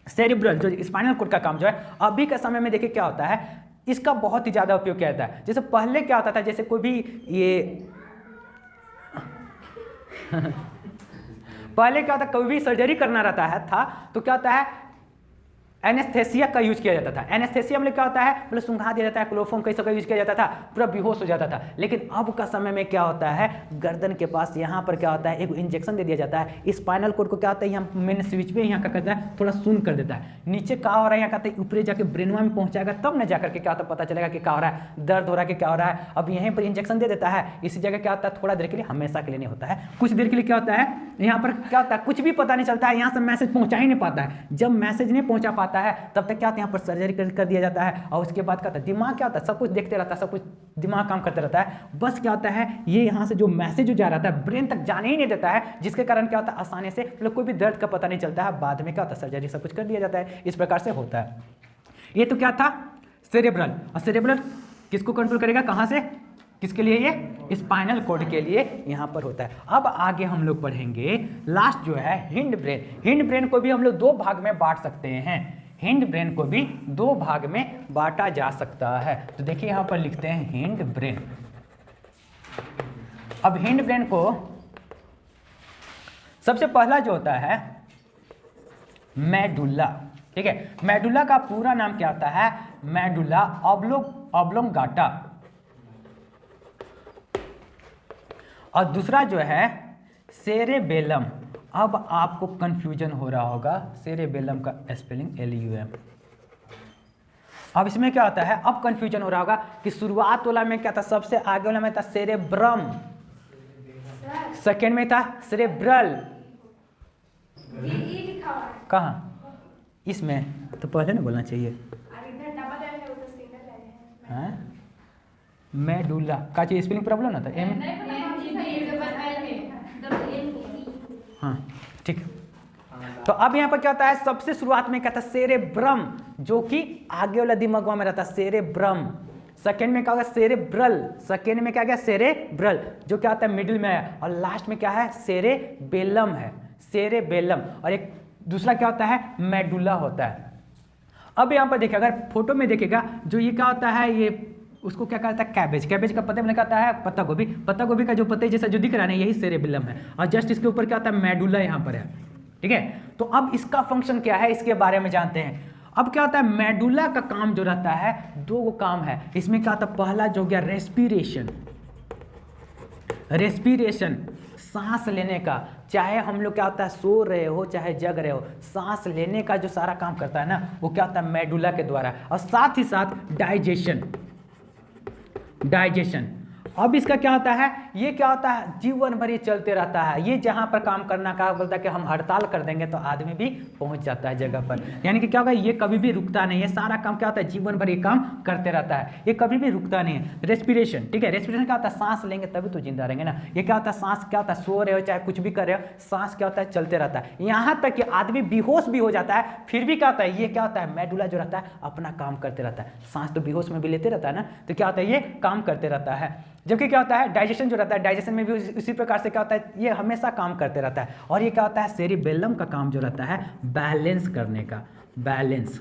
सेरेब्रल जो स्पाइनल कॉर्ड का काम जो है, अभी के समय में देखिए क्या होता है, इसका बहुत ही ज्यादा उपयोग किया जाता है। जैसे पहले क्या होता था, जैसे कोई भी ये पहले क्या होता, कोई भी सर्जरी करना रहता है तो क्या होता है, एनेस्थेसिया का यूज किया जाता था। एनेस्थेसिया में क्या होता है, मतलब सुंघा दिया जाता है, क्लोरोफॉर्म का यूज किया जाता था, पूरा बेहोश हो जाता था। लेकिन अब का समय में क्या होता है, गर्दन के पास यहाँ पर क्या होता है, एक इंजेक्शन दे दिया जाता है। स्पाइनल कॉर्ड को क्या होता है, यहाँ मेन स्विच पे यहाँ क्या करता है, थोड़ा सुन कर देता है, नीचे क्या हो रहा है, यहाँ कहते हैं ऊपर जाके ब्रेनवा में पहुंचाएगा, तब न जाकर के क्या होता है, पता चलेगा कि क्या हो रहा है, दर्द हो रहा है कि क्या हो रहा है। अब यहीं पर इंजेक्शन दे देता है, इसी जगह क्या होता है, थोड़ा देर के लिए, हमेशा के लिए नहीं होता है, कुछ देर के लिए क्या होता है, यहाँ पर क्या होता है, कुछ भी पता नहीं चलता है, यहाँ से मैसेज पहुँचा ही नहीं पाता है। जब मैसेज नहीं पहुँचा पाता है तब तक क्या होता है, यहाँ पर सर्जरी कर दिया जाता है। और उसके बाद क्या होता है, दिमाग क्या होता है, सब कुछ देखते रहता है, सब कुछ दिमाग काम करते रहता है। बस क्या होता है, ये यहाँ से जो मैसेज जा रहा था ब्रेन तक जाने ही नहीं देता है, जिसके कारण क्या होता है, आसानी से मतलब कोई भी दर्द का पता नहीं चलता है। बाद में क्या होता है, सर्जरी सब कुछ कर दिया जाता है। इस प्रकार से होता है। ये तो क्या था, सेरेब्रल। और सेरेब्रल किसको कंट्रोल करेगा, कहाँ से, किसके लिए, ये स्पाइनल कॉर्ड के लिए यहाँ पर होता है। अब आगे हम लोग पढ़ेंगे लास्ट जो है हिंड ब्रेन। हिंड ब्रेन को भी हम लोग दो भाग में बांट सकते हैं। हिंड ब्रेन को भी दो भाग में बांटा जा सकता है। तो देखिए यहाँ पर लिखते हैं हिंड ब्रेन। अब हिंड ब्रेन को सबसे पहला जो होता है मेडुला, ठीक है। मेडुला का पूरा नाम क्या होता है, मेडुला ऑब्लोंगाटा। और दूसरा जो है सेरेबेलम। अब आपको कंफ्यूजन हो रहा होगा, सेरेबेलम का स्पेलिंग LUM। अब इसमें क्या होता है, अब कंफ्यूजन हो रहा होगा कि शुरुआत वाला में क्या था, सबसे आगे वाला में था सेरेब्रम, सेकेंड में था सेरेब्रल। कहाँ, इसमें तो पहले ना बोलना चाहिए। हाँ, मेडुला का चीज स्पेलिंग प्रॉब्लम ना था, हाँ ठीक। तो अब यहाँ पर क्या होता है, सबसे शुरुआत में क्या था सेरेब्रम, जो कि आगे वाला दिमाग में रहता है सेरेब्रम। सेकेंड में क्या होगा सेरेब्रल, सेकेंड में क्या गया सेरेब्रल, जो क्या होता है मिडिल में है। और लास्ट में क्या है सेरेबेलम है, सेरेबेलम। और एक दूसरा क्या होता है मेडुला होता है। अब यहाँ पर देखिए, अगर फोटो में देखेगा जो ये क्या होता है, ये उसको क्या कहता है कैबेज। कैबेज का पत्ते में कहता है पत्ता गोभी। पत्ता गोभी का जो पत्ते जैसा जो दिख रहा है यही सेरेबेलम है। और जस्ट इसके ऊपर क्या होता है मेडुला यहाँ पर है, ठीक है। तो अब इसका फंक्शन क्या है, इसके बारे में जानते हैं। अब क्या होता है, मेडुला का काम जो रहता है, दो काम है इसमें। क्या होता है, पहला जो गया रेस्पिरेशन, रेस्पिरेशन सांस लेने का। चाहे हम लोग क्या होता है सो रहे हो चाहे जग रहे हो, सांस लेने का जो सारा काम करता है ना, वो क्या होता है मेडुला के द्वारा। और साथ ही साथ डाइजेशन, डाइजेशन। अब इसका क्या होता है, ये क्या होता है जीवन भर ये चलते रहता है। ये जहां पर काम करना का बोलता है कि हम हड़ताल कर देंगे तो आदमी भी पहुंच जाता है जगह पर। यानी कि क्या होगा, ये कभी भी रुकता नहीं है, सारा काम क्या होता है जीवन भर ये काम करते रहता है, ये कभी भी रुकता नहीं है। रेस्पिरेशन, ठीक है, रेस्पिरेशन क्या होता है, सांस लेंगे तभी तो जिंदा रहेंगे ना। ये क्या होता है, सांस क्या होता है, सो रहे हो चाहे कुछ भी कर रहे हो, सांस क्या होता है चलते रहता है। यहाँ तक कि आदमी बेहोश भी हो जाता है, फिर भी क्या होता है, ये क्या होता है मेडुला जो रहता है अपना काम करते रहता है। सांस तो बेहोश में भी लेते रहता है ना, तो क्या होता है ये काम करते रहता है। जबकि क्या होता है डाइजेशन जो रहता है, डाइजेशन में भी उसी प्रकार से क्या होता है, ये हमेशा काम करते रहता है। और ये क्या होता है सेरिबेलम का काम जो रहता है बैलेंस करने का। बैलेंस,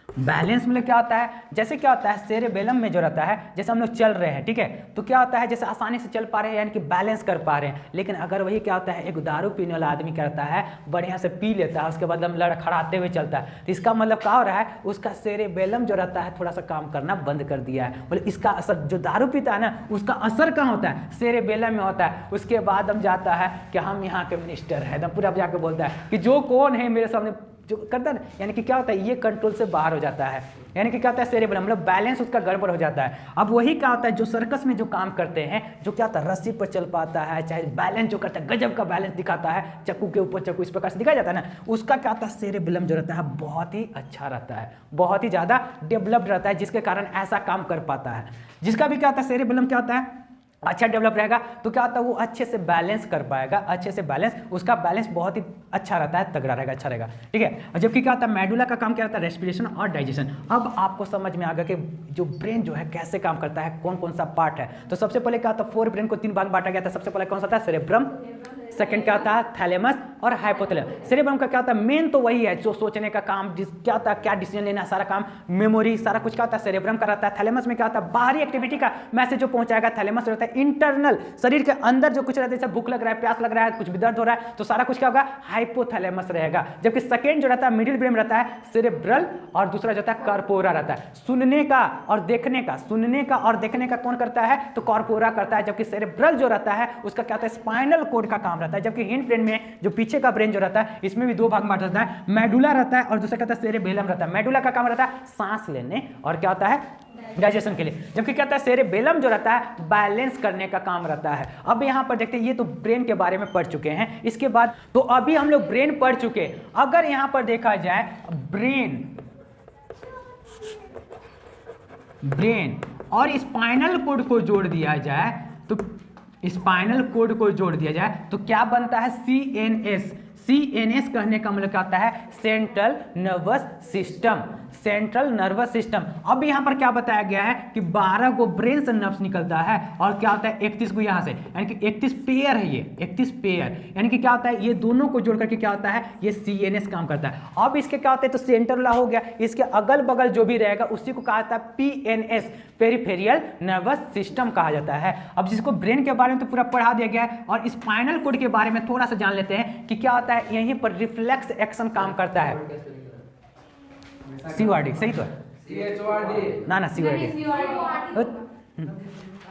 बैलेंस मतलब क्या होता है, जैसे क्या होता है सेरेबेलम में जो रहता है, जैसे हम लोग चल रहे हैं, ठीक है, तो क्या होता है जैसे आसानी से चल पा रहे हैं यानी कि बैलेंस कर पा रहे हैं। लेकिन अगर वही क्या होता है एक दारू पीने वाला आदमी करता है, बढ़िया से पी लेता है, उसके बाद हम लड़खड़ाते हुए चलता है, तो इसका मतलब क्या हो रहा है, उसका सेरेबेलम जो रहता है थोड़ा सा काम करना बंद कर दिया है। मतलब इसका असर, जो दारू पीता है ना उसका असर कहाँ होता है, सेरेबेलम में होता है। उसके बाद हम जाता है कि हम यहाँ के मिनिस्टर है, एकदम पूरा जाके बोलता है कि जो कौन है मेरे सामने जो करता है, यानी कि क्या होता है ये कंट्रोल से बाहर हो जाता है। यानी कि क्या होता है सेरेब्रम मतलब बैलेंस उसका गड़बड़ हो जाता है। अब वही क्या होता है जो सर्कस में जो काम करते हैं, जो क्या होता है रस्सी पर चल पाता है, चाहे बैलेंस जो करता है गजब का बैलेंस दिखाता है, चक्कू के ऊपर चक्कू इस प्रकार से दिखाया जाता है ना, उसका क्या होता है सेरेब्रम जो रहता है बहुत ही अच्छा रहता है, बहुत ही ज़्यादा डेवलप्ड रहता है, जिसके कारण ऐसा काम कर पाता है। जिसका भी क्या होता है सेरेब्रम क्या होता है अच्छा डेवलप रहेगा, तो क्या होता है वो अच्छे से बैलेंस कर पाएगा, अच्छे से बैलेंस, उसका बैलेंस बहुत ही अच्छा रहता है, तगड़ा रहेगा, अच्छा रहेगा, ठीक है। और जबकि क्या होता है मेडुला का काम क्या रहता है रेस्पिरेशन और डाइजेशन। अब आपको समझ में आ गया कि जो ब्रेन जो है कैसे काम करता है, कौन कौन सा पार्ट है। तो सबसे पहले क्या होता है फोर ब्रेन को तीन भाग बांटा गया था। सबसे पहले कौन सा था सेरेब्रम, सेकंड क्या होता है थैलेमस और हाइपोथैलेमस। सेरेब्रम का क्या होता है मेन तो वही है जो सोचने का काम, क्या होता है क्या डिसीजन लेना, सारा काम मेमोरी सारा कुछ क्या होता है सेरेब्रम का रहता है। थैलेमस में क्या होता है बाहरी एक्टिविटी का मैसेज जो पहुंचाएगा। थैलेमस रहता है इंटरनल, शरीर के अंदर जो कुछ रहता है, जैसे भूख लग रहा है, प्यास लग रहा है, कुछ भी दर्द हो रहा है, तो सारा कुछ क्या होगा हाइपोथैलेमस रहेगा। जबकि सेकंड जो रहता है मिडिल ब्रेन रहता है सेरेब्रल, और दूसरा जो होता है कॉर्पोरा रहता है। सुनने का और देखने का, सुनने का और देखने का कौन करता है, तो कॉर्पोरा करता है। जबकि सेरेब्रल जो रहता है उसका क्या होता है स्पाइनल कोड का काम रहता है। जबकि हिंड ब्रेन में जो पीछे पीछे का ब्रेन जो रहता है इसमें भी दो भाग में रहता है, मेडुला रहता है और दूसरा कहता है सेरेबेलम रहता है। मेडुला का काम रहता है सांस लेने और क्या होता है डाइजेशन के लिए, जबकि क्या होता है सेरेबेलम जो रहता है बैलेंस करने का काम रहता है। अब यहाँ पर देखते हैं, ये तो ब्रेन के बारे में पढ़ चुके हैं। इसके बाद तो अभी हम लोग ब्रेन पढ़ चुके, अगर यहाँ पर देखा जाए ब्रेन और स्पाइनल कोड को जोड़ दिया जाए तो स्पाइनल कोड को जोड़ दिया जाए तो क्या बनता है CNS। CNS कहने का मतलब क्या होता है central nervous system, central nervous system. अब यहाँ पर क्या बताया गया है कि 12 को ब्रेन से नर्व्स निकलता है और क्या होता है 31 को यहाँ से, यानी कि 31 पेयर है, ये 31 पेयर, यानी कि क्या होता है ये दोनों को जोड़ करके क्या होता है ये CNS काम करता है। अब इसके क्या होता है तो सेंट्रल हो गया, इसके अगल बगल जो भी रहेगा उसी को कहा जाता है PNS, पेरिफेरियल नर्वस सिस्टम कहा जाता है। अब जिसको ब्रेन के बारे में तो पूरा पढ़ा दिया गया है और स्पाइनल कोड के बारे में थोड़ा सा जान लेते हैं कि क्या होता है। यहीं पर रिफ्लेक्स एक्शन काम करता है। CORD सही तो है ना CORD,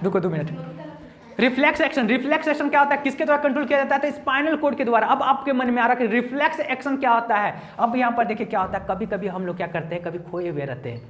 रुको 2 minute. Reflex action, reflex action क्या होता है किसके द्वारा कंट्रोल किया जाता है तो स्पाइनल कोड के द्वारा। अब आपके मन में आ रहा है कि रिफ्लेक्स एक्शन क्या होता है। अब यहाँ पर देखिए क्या होता है, कभी कभी हम लोग क्या करते हैं, कभी खोए हुए रहते हैं,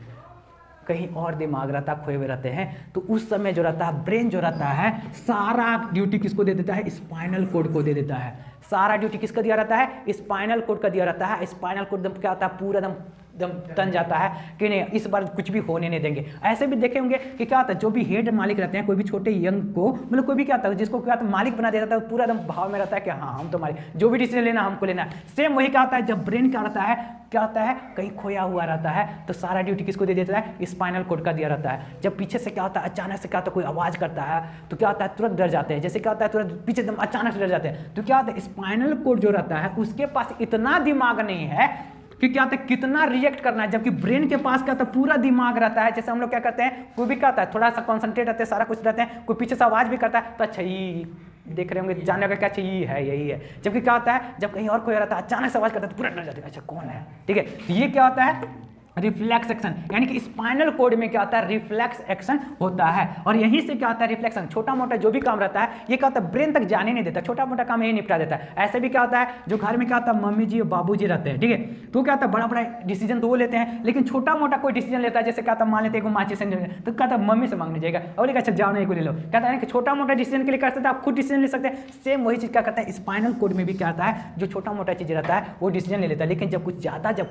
कहीं और दिमाग रहता है, खोए हुए रहते हैं, तो उस समय जो रहता है ब्रेन जो रहता है सारा ड्यूटी किसको दे देता है स्पाइनल कोड को दे देता है। सारा ड्यूटी किसका दिया रहता है स्पाइनल कोड का दिया रहता है। स्पाइनल कोड क्या होता है पूरा दम तन जाता है कि नहीं इस बार कुछ भी होने नहीं देंगे। ऐसे भी देखे होंगे कि क्या होता है जो भी हेड मालिक रहते हैं, कोई भी छोटे यंग को मतलब कोई भी क्या होता है जिसको क्या होता है मालिक बना दिया जाता है, पूरा एकदम भाव में रहता है कि हाँ हम तो मालिक, जो भी डिसीजन लेना हमको लेना है। सेम वही क्या होता है जब ब्रेन क्या रहता है, क्या होता है कहीं खोया हुआ रहता है तो सारा ड्यूटी किसको दे देता है स्पाइनल कोड का दिया रहता है। जब पीछे से क्या होता है अचानक से क्या होता है कोई आवाज़ करता है तो क्या होता है तुरंत डर जाते हैं, जैसे क्या होता है तुरंत पीछे एकदम अचानक से डर जाते हैं। तो क्या होता है स्पाइनल कोड जो रहता है उसके पास इतना दिमाग नहीं है कि क्या होता है कितना रिएक्ट करना है, जबकि ब्रेन के पास क्या होता है पूरा दिमाग रहता है। जैसे हम लोग क्या करते हैं, कोई भी क्या होता है थोड़ा सा कॉन्सेंट्रेट रहते हैं, सारा कुछ रहते हैं, कोई पीछे से आवाज़ भी करता है तो अच्छा ये देख रहे होंगे जानने का क्या चाहिए है यही है। जबकि क्या होता है जब कहीं और कोई रहता है अचानक से आवाज़ करता है तो पूरा डर जाते हैं अच्छा कौन है। ठीक है, तो ये क्या होता है रिफ्लेक्स एक्शन, यानी कि स्पाइनल कोड में क्या होता है रिफ्लेक्स एक्शन होता है। और यहीं से क्या होता है रिफ्लेक्शन, छोटा मोटा जो भी काम रहता है ये क्या होता है ब्रेन तक जाने नहीं देता, छोटा मोटा काम यही निपटा देता है। ऐसे भी क्या होता है जो घर में क्या होता है मम्मी जी और बाबू जी रहते हैं, ठीक है, तो क्या होता है बड़ा बड़ा डिसीजन तो वो लेते हैं, लेकिन छोटा मोटा कोई डिसीजन लेता है जैसे क्या होता है मान लेते हैं माचिस तो कहता है मम्मी से मांगने जाएगा और अच्छा जाओ नहीं को ले लो, कहता है कि छोटा मोटा डिसीजन के लिए कर सकते हैं आप खुद डिसीजन ले सकते हैं। सेम वही चीज़ क्या करता है स्पाइनल कोड में भी क्या होता है जो छोटा मोटा चीज़ रहता है वो डिसीजन ले लेता है, लेकिन जब कुछ ज़्यादा जब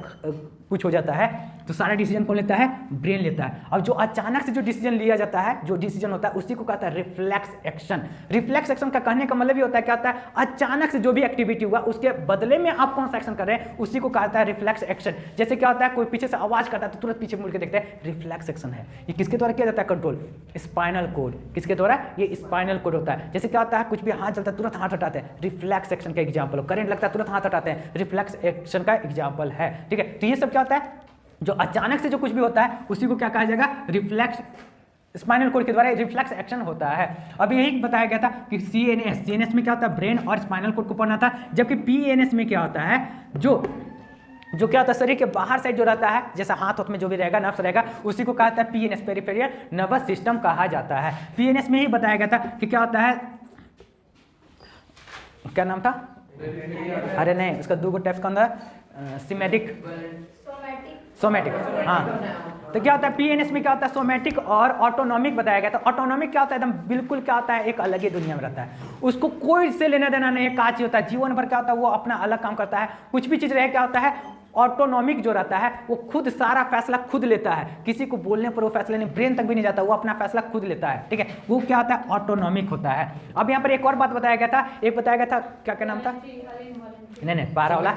कुछ हो जाता है तो सारा डिसीजन लेता है ब्रेन लेता है। और जो अचानक से जो डिसीजन लिया जाता है जो डिसीजन होता है उसी को कहता है रिफ्लेक्स एक्शन। रिफ्लेक्स एक्शन का कहने का मतलब ये होता है क्या होता है अचानक से जो भी एक्टिविटी हुआ उसके बदले में आप कौन सा एक्शन कर रहे हैं उसी को कहता है रिफ्लेक्स एक्शन। जैसे क्या होता है कोई पीछे से आवाज करता है तो तुरंत पीछे मुड़ के देखते हैं रिफ्लेक्स एक्शन है। ये किसके द्वारा किया जाता है कंट्रोल स्पाइनल कोड, किसके द्वारा ये स्पाइनल कोड होता है। जैसे क्या होता है कुछ भी हाथ चलता है तुरंत हाथ हटाते हैं रिफ्लेक्स एक्शन का एग्जाम्पल, करंट लगता है तुरंत हाथ हटाते हैं रिफ्लेक्स एक्शन का एग्जाम्पल है। ठीक है, तो ये सब क्या होता है जो अचानक से जो कुछ भी होता है उसी को क्या कहा जाएगा रिफ्लेक्स, स्पाइनल कोड के द्वारा रिफ्लेक्स एक्शन होता है। अब यही बताया गया था कि CNS में क्या होता है ब्रेन और स्पाइनल कोड को पढ़ना था, जबकि PNS में क्या होता है जो क्या होता है शरीर के बाहर साइड जो रहता है जैसे हाथ में जो भी रहेगा नर्व्स रहेगा उसी को कहा जाता है PNS, पेरिफेरियल नर्वस सिस्टम कहा जाता है। PNS में ही बताया गया था कि क्या होता है, क्या नाम था, अरे नहीं उसका 2 टाइप्स का अंदर सोमैटिक, हाँ। तो क्या होता है PNS में क्या होता है सोमैटिक और ऑटोनॉमिक बताया गया था। ऑटोनॉमिक क्या होता है एकदम बिल्कुल क्या होता है एक अलग ही दुनिया में रहता है, उसको कोई से लेना देना नहीं है, काची होता है जीवन भर क्या होता है वो अपना अलग काम करता है। कुछ भी चीज़ रहे क्या होता है ऑटोनॉमिक जो रहता है वो खुद सारा फैसला खुद लेता है, किसी को बोलने पर वो फैसला नहीं, ब्रेन तक भी नहीं जाता, वो अपना फैसला खुद लेता है। ठीक है, वो क्या होता है ऑटोनॉमिक होता है। अब यहाँ पर एक और बात बताया गया था, एक बताया गया था क्या क्या नाम था, नहीं पारा वाला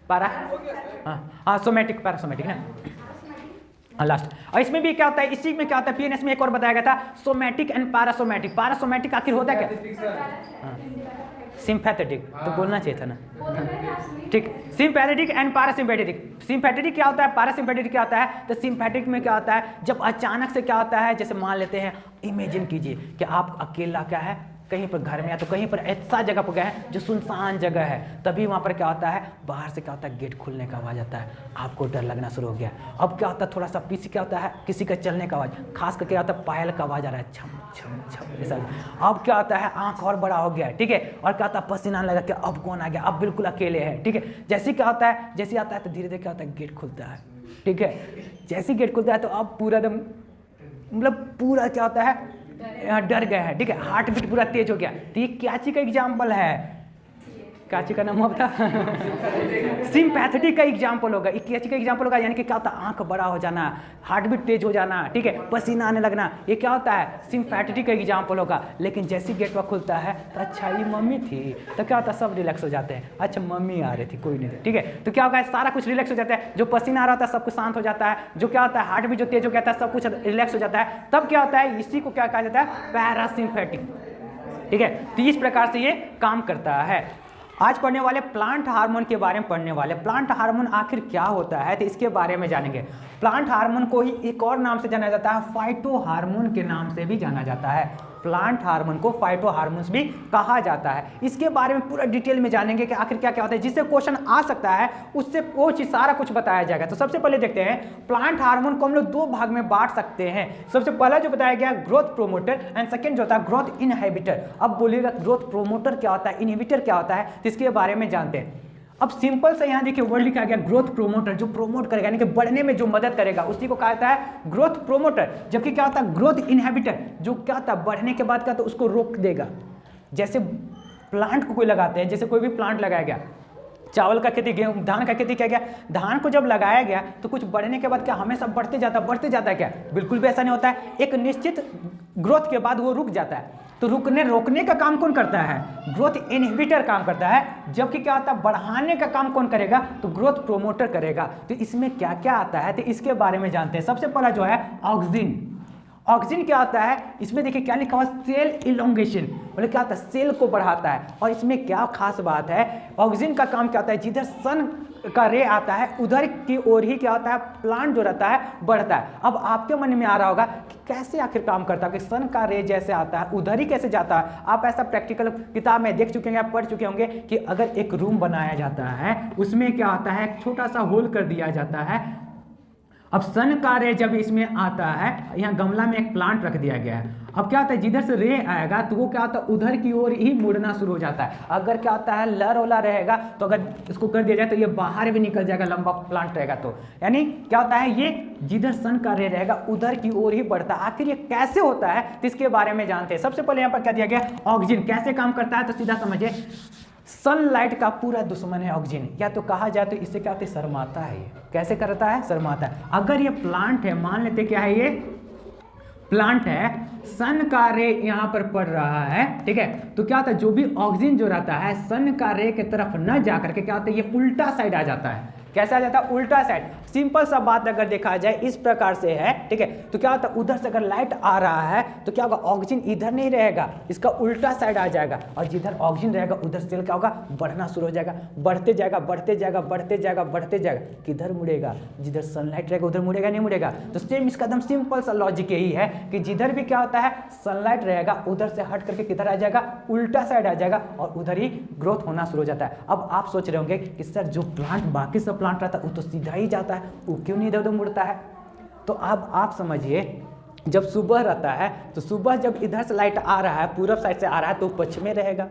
पारा, हाँ सोमैटिक पैरासोमैटिक ना लास्ट। और इसमें भी क्या होता है इसी में क्या होता है PNS में एक और बताया गया था सोमैटिक एंड पैरासोमैटिक। पैरासोमैटिक आखिर होता है क्या, सिंपैथेटिक तो बोलना चाहिए था ना, ठीक। सिंपैथेटिक एंड पैरासिम्पैथेटिक, सिंपैथेटिक क्या होता है पैरासिम्पैथेटिक क्या होता है, तो सिंपैथेटिक में क्या होता है जब अचानक से क्या होता है जैसे मान लेते हैं इमेजिन कीजिए कि आप अकेला क्या है कहीं पर घर में या तो कहीं पर ऐसा जगह पर गए हैं जो सुनसान जगह है, तभी वहाँ पर क्या होता है, बाहर से क्या होता है, गेट खुलने का आवाज़ आता है, आपको डर लगना शुरू हो गया। अब क्या होता है, थोड़ा सा पीछे क्या होता है, किसी का चलने का आवाज़, खास करके क्या होता है, पायल का आवाज़ आ रहा है, छम छम छम ऐसा। अब क्या होता है, आँख और बड़ा हो गया है, ठीक है, और क्या होता है, पसीना लगा कि अब कौन आ गया, अब बिल्कुल अकेले है, ठीक है। जैसे क्या होता है, जैसे आता है तो धीरे धीरे क्या होता है, गेट खुलता है, ठीक है। जैसे गेट खुलता है तो अब पूरा एकदम मतलब पूरा क्या होता है, डर गए हैं, ठीक है, हार्ट बीट पूरा तेज हो गया। तो ये क्या चीज का एग्जाम्पल है, क्या चीज का नाम होता है, सिंपैथेटी का एग्जाम्पल होगा, क्या चीज का एग्जाम्पल होगा, यानी कि क्या होता है, आंख बड़ा हो जाना, हार्ट बीट तेज हो जाना, ठीक है, पसीना आने लगना, ये क्या होता है, सिंपैथेटी का एग्जाम्पल होगा। लेकिन जैसे गेट पर खुलता है तो अच्छा ये मम्मी थी, तो क्या होता है, सब रिलैक्स हो जाते हैं, अच्छा मम्मी आ रही थी, कोई नहीं थी, ठीक है। तो क्या होगा, सारा कुछ रिलैक्स हो जाता है, जो पसीना आ रहा होता है सब कुछ शांत हो जाता है, जो क्या होता है, हार्ट बीट जो तेज हो गया था सब कुछ रिलैक्स हो जाता है। तब क्या होता है, इसी को क्या कहा जाता है, पैरासिम्पैथिक, ठीक है। तो इस प्रकार से ये काम करता है। आज पढ़ने वाले प्लांट हार्मोन के बारे में पढ़ने वाले, प्लांट हार्मोन आखिर क्या होता है तो इसके बारे में जानेंगे। प्लांट हार्मोन को ही एक और नाम से जाना जाता है, फाइटो हार्मोन के नाम से भी जाना जाता है। प्लांट हार्मोन को फाइटो हार्मोन्स भी कहा जाता है। इसके बारे में पूरा डिटेल में जानेंगे कि आखिर क्या क्या होता है, जिससे क्वेश्चन आ सकता है उससे वो चीज सारा कुछ बताया जाएगा। तो सबसे पहले देखते हैं प्लांट हार्मोन को हम लोग दो भाग में बांट सकते हैं। सबसे पहला जो बताया गया ग्रोथ प्रोमोटर एंड सेकंड जो होता है ग्रोथ इनहिबिटर। अब बोलिएगा ग्रोथ प्रोमोटर क्या होता है, इनहिबिटर क्या होता है, तो इसके बारे में जानते हैं। अब सिंपल से यहाँ देखिए वर्ड लिखा गया ग्रोथ प्रोमोटर, जो प्रोमोट करेगा यानी कि बढ़ने में जो मदद करेगा उसी को कहा जाता है ग्रोथ प्रोमोटर। जबकि क्या होता है ग्रोथ इनहिबिटर, जो क्या होता है बढ़ने के बाद क्या तो उसको रोक देगा। जैसे प्लांट को कोई लगाते हैं, जैसे कोई भी प्लांट लगाया गया, चावल का खेती, गेहूं, धान का खेती किया गया, धान को जब लगाया गया तो कुछ बढ़ने के बाद क्या हमेशा बढ़ते जाता है क्या, बिल्कुल भी ऐसा नहीं होता है। एक निश्चित ग्रोथ के बाद वो रुक जाता है। तो रोकने का काम कौन करता है, ग्रोथ इनहिबिटर काम करता है। जबकि क्या होता है बढ़ाने का काम कौन करेगा, तो ग्रोथ प्रोमोटर करेगा। तो इसमें क्या क्या आता है तो इसके बारे में जानते हैं। सबसे पहला जो है ऑक्सिन। ऑक्सिन क्या होता है, इसमें देखिए क्या लिखा हुआ, सेल इलोंगेशन, मतलब क्या होता है सेल को बढ़ाता है। और इसमें क्या खास बात है, ऑक्सिन का काम क्या होता है, जिधर सन का रे आता है उधर की ओर ही क्या होता है प्लांट जो रहता है बढ़ता है। अब आपके मन में आ रहा होगा कि कैसे आखिर काम करता है, कि सन का रे जैसे आता है उधर ही कैसे जाता है। आप ऐसा प्रैक्टिकल किताब में देख चुके होंगे, आप पढ़ चुके होंगे कि अगर एक रूम बनाया जाता है उसमें क्या होता है एक छोटा सा होल कर दिया जाता है। अब सन का रे जब इसमें आता है, यहाँ गमला में एक प्लांट रख दिया गया है। अब क्या होता है जिधर से रे आएगा तो वो क्या होता है उधर की ओर ही मुड़ना शुरू हो जाता है। अगर क्या होता है लर वाला रहेगा तो अगर इसको कर दिया जाए तो ये बाहर भी निकल जाएगा, लंबा प्लांट रहेगा तो यानी क्या होता है ये जिधर सन का रे रहेगा उधर की ओर ही बढ़ता है। आखिर ये कैसे होता है तो इसके बारे में जानते हैं। सबसे पहले यहाँ पर क्या दिया गया, ऑक्सीजन कैसे काम करता है तो सीधा समझिए, सनलाइट का पूरा दुश्मन है ऑक्सीजन, या तो कहा जाए तो इससे क्या होता है शर्माता है। ये कैसे करता है, शर्माता है। अगर ये प्लांट है, मान लेते क्या है ये प्लांट है, सन का रे यहाँ पर पड़ रहा है, ठीक है, तो क्या होता है जो भी ऑक्सीजन जो रहता है सन का रे के तरफ न जाकर के क्या होता है ये उल्टा साइड आ जाता है। कैसे आ जाता है, उल्टा साइड। सिंपल सा बात अगर देखा जाए इस प्रकार से है, ठीक है, तो क्या होता है उधर से अगर लाइट आ रहा है तो क्या होगा ऑक्सीजन इधर नहीं रहेगा, इसका उल्टा साइड आ जाएगा। और जिधर ऑक्सीजन रहेगा उधर सेल क्या होगा बढ़ना शुरू हो जाएगा, बढ़ते जाएगा बढ़ते जाएगा बढ़ते जाएगा बढ़ते जाएगा, किधर मुड़ेगा, जिधर सनलाइट रहेगा उधर मुड़ेगा, नहीं मुड़ेगा। तो सेम इसका एकदम सिंपल सा लॉजिक यही है कि जिधर भी क्या होता है सनलाइट रहेगा उधर से हट करके किधर आ जाएगा, उल्टा साइड आ जाएगा और उधर ही ग्रोथ होना शुरू हो जाता है। अब आप सोच रहे होंगे कि सर जो प्लांट बाकी सब प्लांट रहता है वो तो सीधा ही जाता है, वो क्यों नहीं इधर उधर मुड़ता है। तो अब आप समझिए जब सुबह रहता है तो सुबह जब इधर से लाइट आ रहा है पूरब साइड से आ रहा है तो पश्चिम में रहेगा,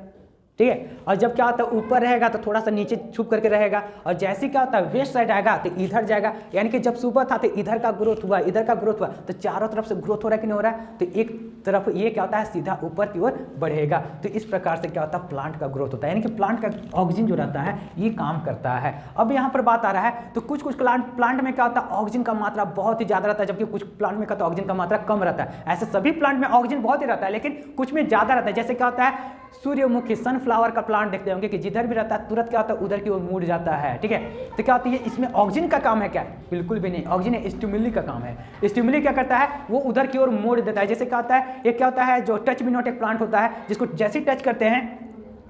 ठीक है, और जब क्या होता है ऊपर रहेगा तो थोड़ा सा नीचे छुप करके रहेगा। और जैसे क्या होता है वेस्ट साइड आएगा तो इधर जाएगा, यानी कि जब सुबह था तो इधर का ग्रोथ हुआ इधर का ग्रोथ हुआ, तो चारों तरफ से ग्रोथ हो रहा है कि नहीं हो रहा है, तो एक तरफ ये क्या होता है सीधा ऊपर की ओर बढ़ेगा। तो इस प्रकार से क्या होता है प्लांट का ग्रोथ होता है, यानी कि प्लांट का ऑक्सीजन जो रहता है ये काम करता है। अब यहाँ पर बात आ रहा है तो कुछ प्लांट में क्या होता है ऑक्सीजन का मात्रा बहुत ही ज्यादा रहता है, जबकि कुछ प्लांट में क्या होता है ऑक्सीजन का मात्रा कम रहता है। ऐसे सभी प्लांट में ऑक्सीजन बहुत ही रहता है लेकिन कुछ में ज्यादा रहता है। जैसे क्या होता है सूर्यमुखी सनफ्लावर का प्लांट देखते होंगे कि जिधर भी रहता है तुरंत क्या होता है उधर की ओर मुड़ जाता है, ठीक है। तो क्या होती है इसमें ऑक्सीजन का काम है क्या, बिल्कुल भी नहीं, ऑक्सीजन स्टिमुली का काम है। स्टिमुली क्या करता है वो उधर की ओर मोड़ देता है। जैसे क्या होता है ये क्या होता है जो टच मी नॉट एक प्लांट होता है जिसको जैसे ही टच करते हैं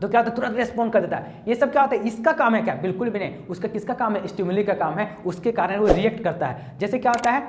तो क्या होता है तुरंत रेस्पॉन्ड कर देता है। ये सब क्या होता है इसका काम है क्या, बिल्कुल भी नहीं, उसका किसका काम है स्टिमुली का काम है, उसके कारण वो रिएक्ट करता है। जैसे क्या होता है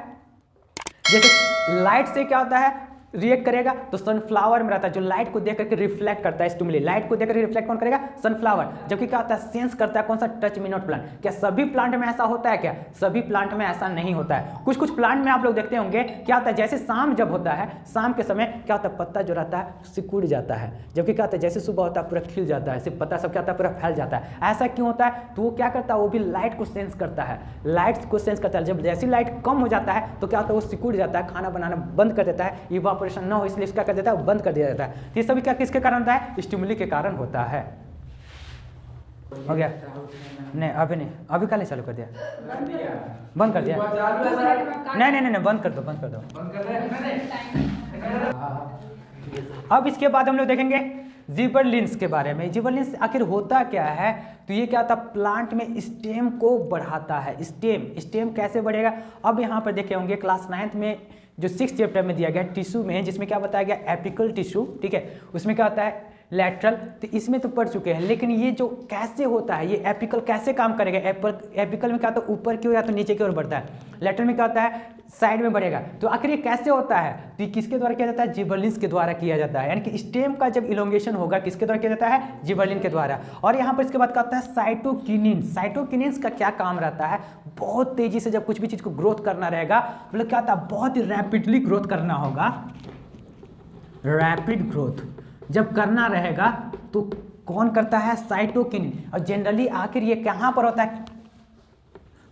जैसे लाइट से क्या होता है रिएक्ट करेगा तो सनफ्लावर में रहता है, जो लाइट को देख करके रिफ्लेक्ट करता है स्टिमुली। लाइट को देख करके रिफ्लेक्ट कौन करेगा? सनफ्लावर। जबकि क्या होता है? सेंस करता है कौन सा? Touch me not plant. क्या सभी प्लांट में ऐसा होता है? क्या सभी प्लांट में ऐसा नहीं होता है। कुछ कुछ प्लांट में आप लोग देखते होंगे क्या होता है, जैसे शाम जब होता है, शाम के समय क्या होता है, पत्ता जो रहता है सिकुड़ जाता है। जबकि क्या होता है, जैसे सुबह होता है पूरा खिल जाता है, सिर्फ पत्ता सब क्या होता है, पूरा फैल जाता है। ऐसा क्यों होता है? तो वो क्या करता है, वो भी लाइट को सेंस करता है, लाइट को सेंस करता है। जब जैसी लाइट कम हो जाता है तो क्या होता है, वो सिकुड़ जाता है, खाना बनाना बंद कर देता है, इवापोरेशन ना हो इसलिए इसका कर देता है, बंद कर दिया जाता है। ये सभी क्या किसके कारण होता है? स्टिमुली के कारण होता है। हो गया? नहीं अभी नहीं, अभी कल चालू कर दिया, बंद कर दिया। नहीं बंद कर दो, बंद कर दो। अब इसके बाद हम लोग देखेंगे जिबरलिंस के बारे में। जिबरलिंस आखिर होता क्या है? तो ये क्या होता है, प्लांट में स्टेम को बढ़ाता है। स्टेम कैसे बढ़ेगा? अब यहाँ पर देखे होंगे क्लास 9th में जो 6th चैप्टर में दिया गया टिश्यू में, जिसमें क्या बताया गया, एपिकल टिश्यू, ठीक है, उसमें क्या होता है, लैटरल, तो इसमें तो पढ़ चुके हैं। लेकिन ये जो कैसे होता है, ये एपिकल कैसे काम करेगा? एपिकल में क्या होता है, ऊपर की ओर या तो नीचे की ओर बढ़ता है। लैटरल में क्या होता है, साइड में बढ़ेगा। तो आखिर ये कैसे होता है? तो ये किसके द्वारा किया जाता है? जिबरलिंस के द्वारा किया जाता है। यानी कि स्टेम का जब इलोंगेशन होगा किसके द्वारा किया जाता है? जिबरलिन के द्वारा। और यहाँ पर इसके बाद क्या होता है, साइटोकिनिन्स। साइटोकिनिन्स का क्या काम रहता है? बहुत तेजी से जब कुछ भी चीज को ग्रोथ करना रहेगा, मतलब क्या होता है, बहुत ही रैपिडली ग्रोथ करना होगा, रैपिड ग्रोथ जब करना रहेगा तो कौन करता है? साइटोकिनिन। और जनरली आखिर ये कहाँ पर होता है,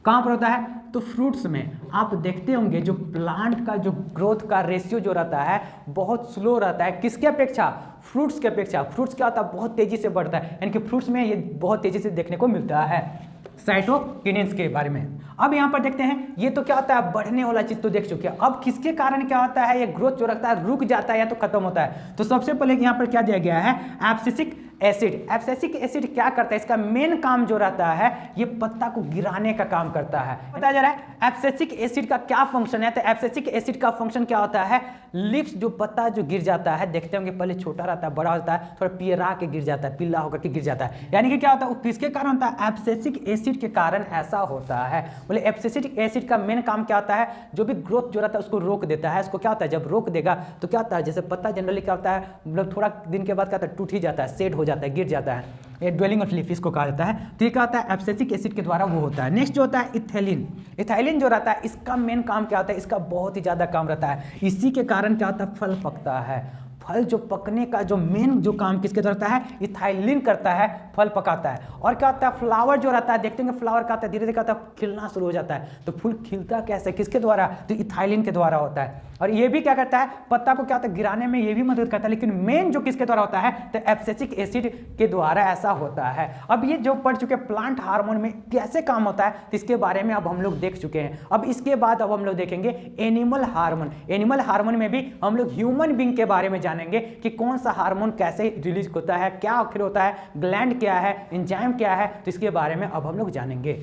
कहाँ पर होता है? तो फ्रूट्स में। आप देखते होंगे जो प्लांट का जो ग्रोथ का रेशियो जो रहता है बहुत स्लो रहता है, किसके अपेक्षा? फ्रूट्स के अपेक्षा। फ्रूट्स क्या होता है, बहुत तेजी से बढ़ता है, यानी कि फ्रूट्स में ये बहुत तेजी से देखने को मिलता है, साइटोकिनिन्स के बारे में। अब यहाँ पर देखते हैं, ये तो क्या होता है, बढ़ने वाला चीज तो देख चुके हैं। अब किसके कारण क्या होता है, ये ग्रोथ जो रखता है रुक जाता है या तो खत्म होता है? तो सबसे पहले यहाँ पर क्या दिया गया है, एब्सिसिक एसिड। एब्सिसिक एसिड क्या करता है? इसका मेन काम जो रहता है ये पत्ता को गिराने का काम करता है। बताया जा रहा है एब्सिसिक एसिड का क्या फंक्शन है। तो एब्सिसिक एसिड का फंक्शन क्या होता है, लिप्स जो पत्ता जो गिर जाता है, देखते होंगे पहले छोटा रहता है, बड़ा होता है, थोड़ा पियरा के गिर जाता है, पीला होकर के गिर जाता है। यानी कि क्या होता है, किसके कारण होता है? एब्सिसिक एसिड के कारण ऐसा होता है। बोले एब्सिसिक एसिड का मेन काम क्या होता है, जो भी ग्रोथ जो रहता है उसको रोक देता है। इसको क्या होता है, जब रोक देगा तो क्या होता है, जैसे पत्ता जनरली क्या होता है, मतलब थोड़ा दिन के बाद क्या होता है, टूट ही जाता है, सेड हो जाता है, गिर जाता है, ये ड्वेलिंग ऑफ लीफ इसको कहा जाता है। तो ये क्या होता है, एब्सिसिक एसिड के द्वारा वो होता है। नेक्स्ट जो होता है इथाइलिन। इथाइलिन जो रहता है इसका मेन काम क्या होता है, इसका बहुत ही ज्यादा काम रहता है। इसी के कारण क्या होता है, फल पकता है। फल जो पकने का जो मेन जो काम किसके द्वारा रहता है, इथाइलिन करता है, फल पकाता है। और क्या होता है, फ्लावर जो रहता है, देखते हैं फ्लावर क्या होता है, धीरे धीरे क्या होता है, खिलना शुरू हो जाता है। तो फूल खिलता कैसे, किसके द्वारा? तो इथाइलिन के द्वारा होता है। और ये भी क्या करता है, पत्ता को क्या होता है, गिराने में ये भी मदद करता है। लेकिन मेन जो किसके द्वारा होता है, तो एब्सिसिक एसिड के द्वारा ऐसा होता है। अब ये जो पढ़ चुके प्लांट हार्मोन में कैसे काम होता है, तो इसके बारे में अब हम लोग देख चुके हैं। अब इसके बाद अब हम लोग देखेंगे एनिमल हार्मोन। एनिमल हार्मोन में भी हम लोग ह्यूमन बींग के बारे में जानेंगे कि कौन सा हार्मोन कैसे रिलीज होता है, क्या आखिर होता है, ग्लैंड क्या है, एंजाइम क्या है, तो इसके बारे में अब हम लोग जानेंगे।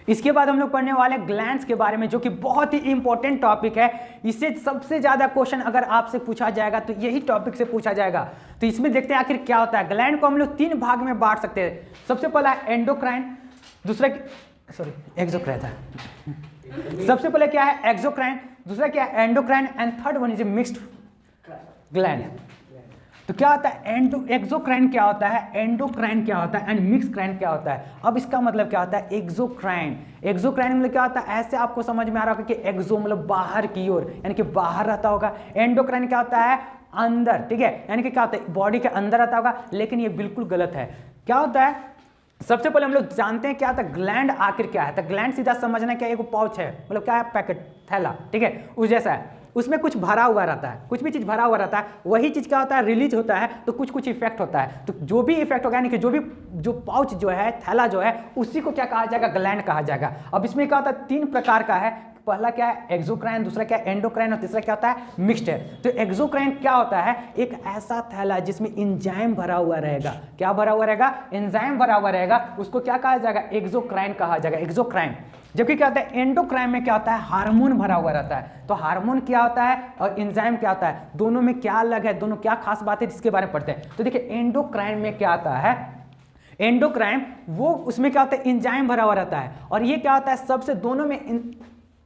इसके बाद हम लोग पढ़ने वाले ग्लैंड्स के बारे में, जो कि बहुत ही इंपॉर्टेंट टॉपिक है। इससे सबसे ज्यादा क्वेश्चन अगर आपसे पूछा जाएगा तो यही टॉपिक से पूछा जाएगा। तो इसमें देखते हैं आखिर क्या होता है। ग्लैंड को हम लोग 3 भाग में बांट सकते हैं। सबसे पहला है एंडोक्राइन, दूसरा एक्सोक्राइन था। सबसे पहले क्या है, एक्सोक्राइन, दूसरा क्या है, endocrine, and third one is mixed gland. तो क्या होता है, एक्सोक्राइन क्या होता है, एंडोक्राइन क्या होता है, एंड मिक्स क्राइन क्या होता है। अब इसका मतलब क्या होता है, एक्सोक्राइन। एक्सोक्राइन मतलब क्या होता है, ऐसे आपको समझ में आ रहा होगा कि एक्सो मतलब बाहर की ओर, यानी कि बाहर रहता होगा। एंडोक्राइन क्या होता है, अंदर, ठीक है, यानी कि क्या होता है, बॉडी के अंदर रहता होगा। लेकिन ये बिल्कुल गलत है। क्या होता है, सबसे पहले हम लोग जानते हैं क्या होता है ग्लैंड आखिर क्या है। तो ग्लैंड सीधा समझना क्या, एक पाउच है, मतलब क्या है, पैकेट, थैला, ठीक है, उस जैसा है। उसमें कुछ भरा हुआ रहता है, कुछ भी चीज भरा हुआ रहता है, वही चीज क्या होता है, रिलीज होता है, तो कुछ कुछ इफेक्ट होता है। तो जो भी इफेक्ट होगा, यानी कि जो पाउच जो है, थैला जो है, उसी को क्या कहा जाएगा, ग्लैंड कहा जाएगा। अब इसमें क्या होता है, 3 प्रकार का है। पहला क्या है, एक्सोक्राइन, दूसरा क्या है, एंडोक्राइन, और तीसरा क्या होता है, मिक्स्ड है। तो एक्सोक्राइन क्या होता है, एक ऐसा थैला जिसमें एंजाइम भरा हुआ रहेगा। क्या भरा हुआ रहेगा, एंजाइम भरा हुआ रहेगा, उसको क्या कहा जाएगा, एक्सोक्राइन कहा जाएगा, एक्सोक्राइन। जबकि क्या होता है, एंडोक्राइन में क्या होता है, हार्मोन भरा हुआ रहता है। तो हार्मोन क्या होता है और एंजाइम क्या होता है, दोनों में क्या अलग है, दोनों क्या खास बात है, जिसके बारे में पढ़ते हैं। तो देखिए एंडोक्राइन में क्या आता है, एंडोक्राइन वो उसमें क्या होता है, एंजाइम भरा हुआ रहता है। और ये क्या होता है, सबसे दोनों में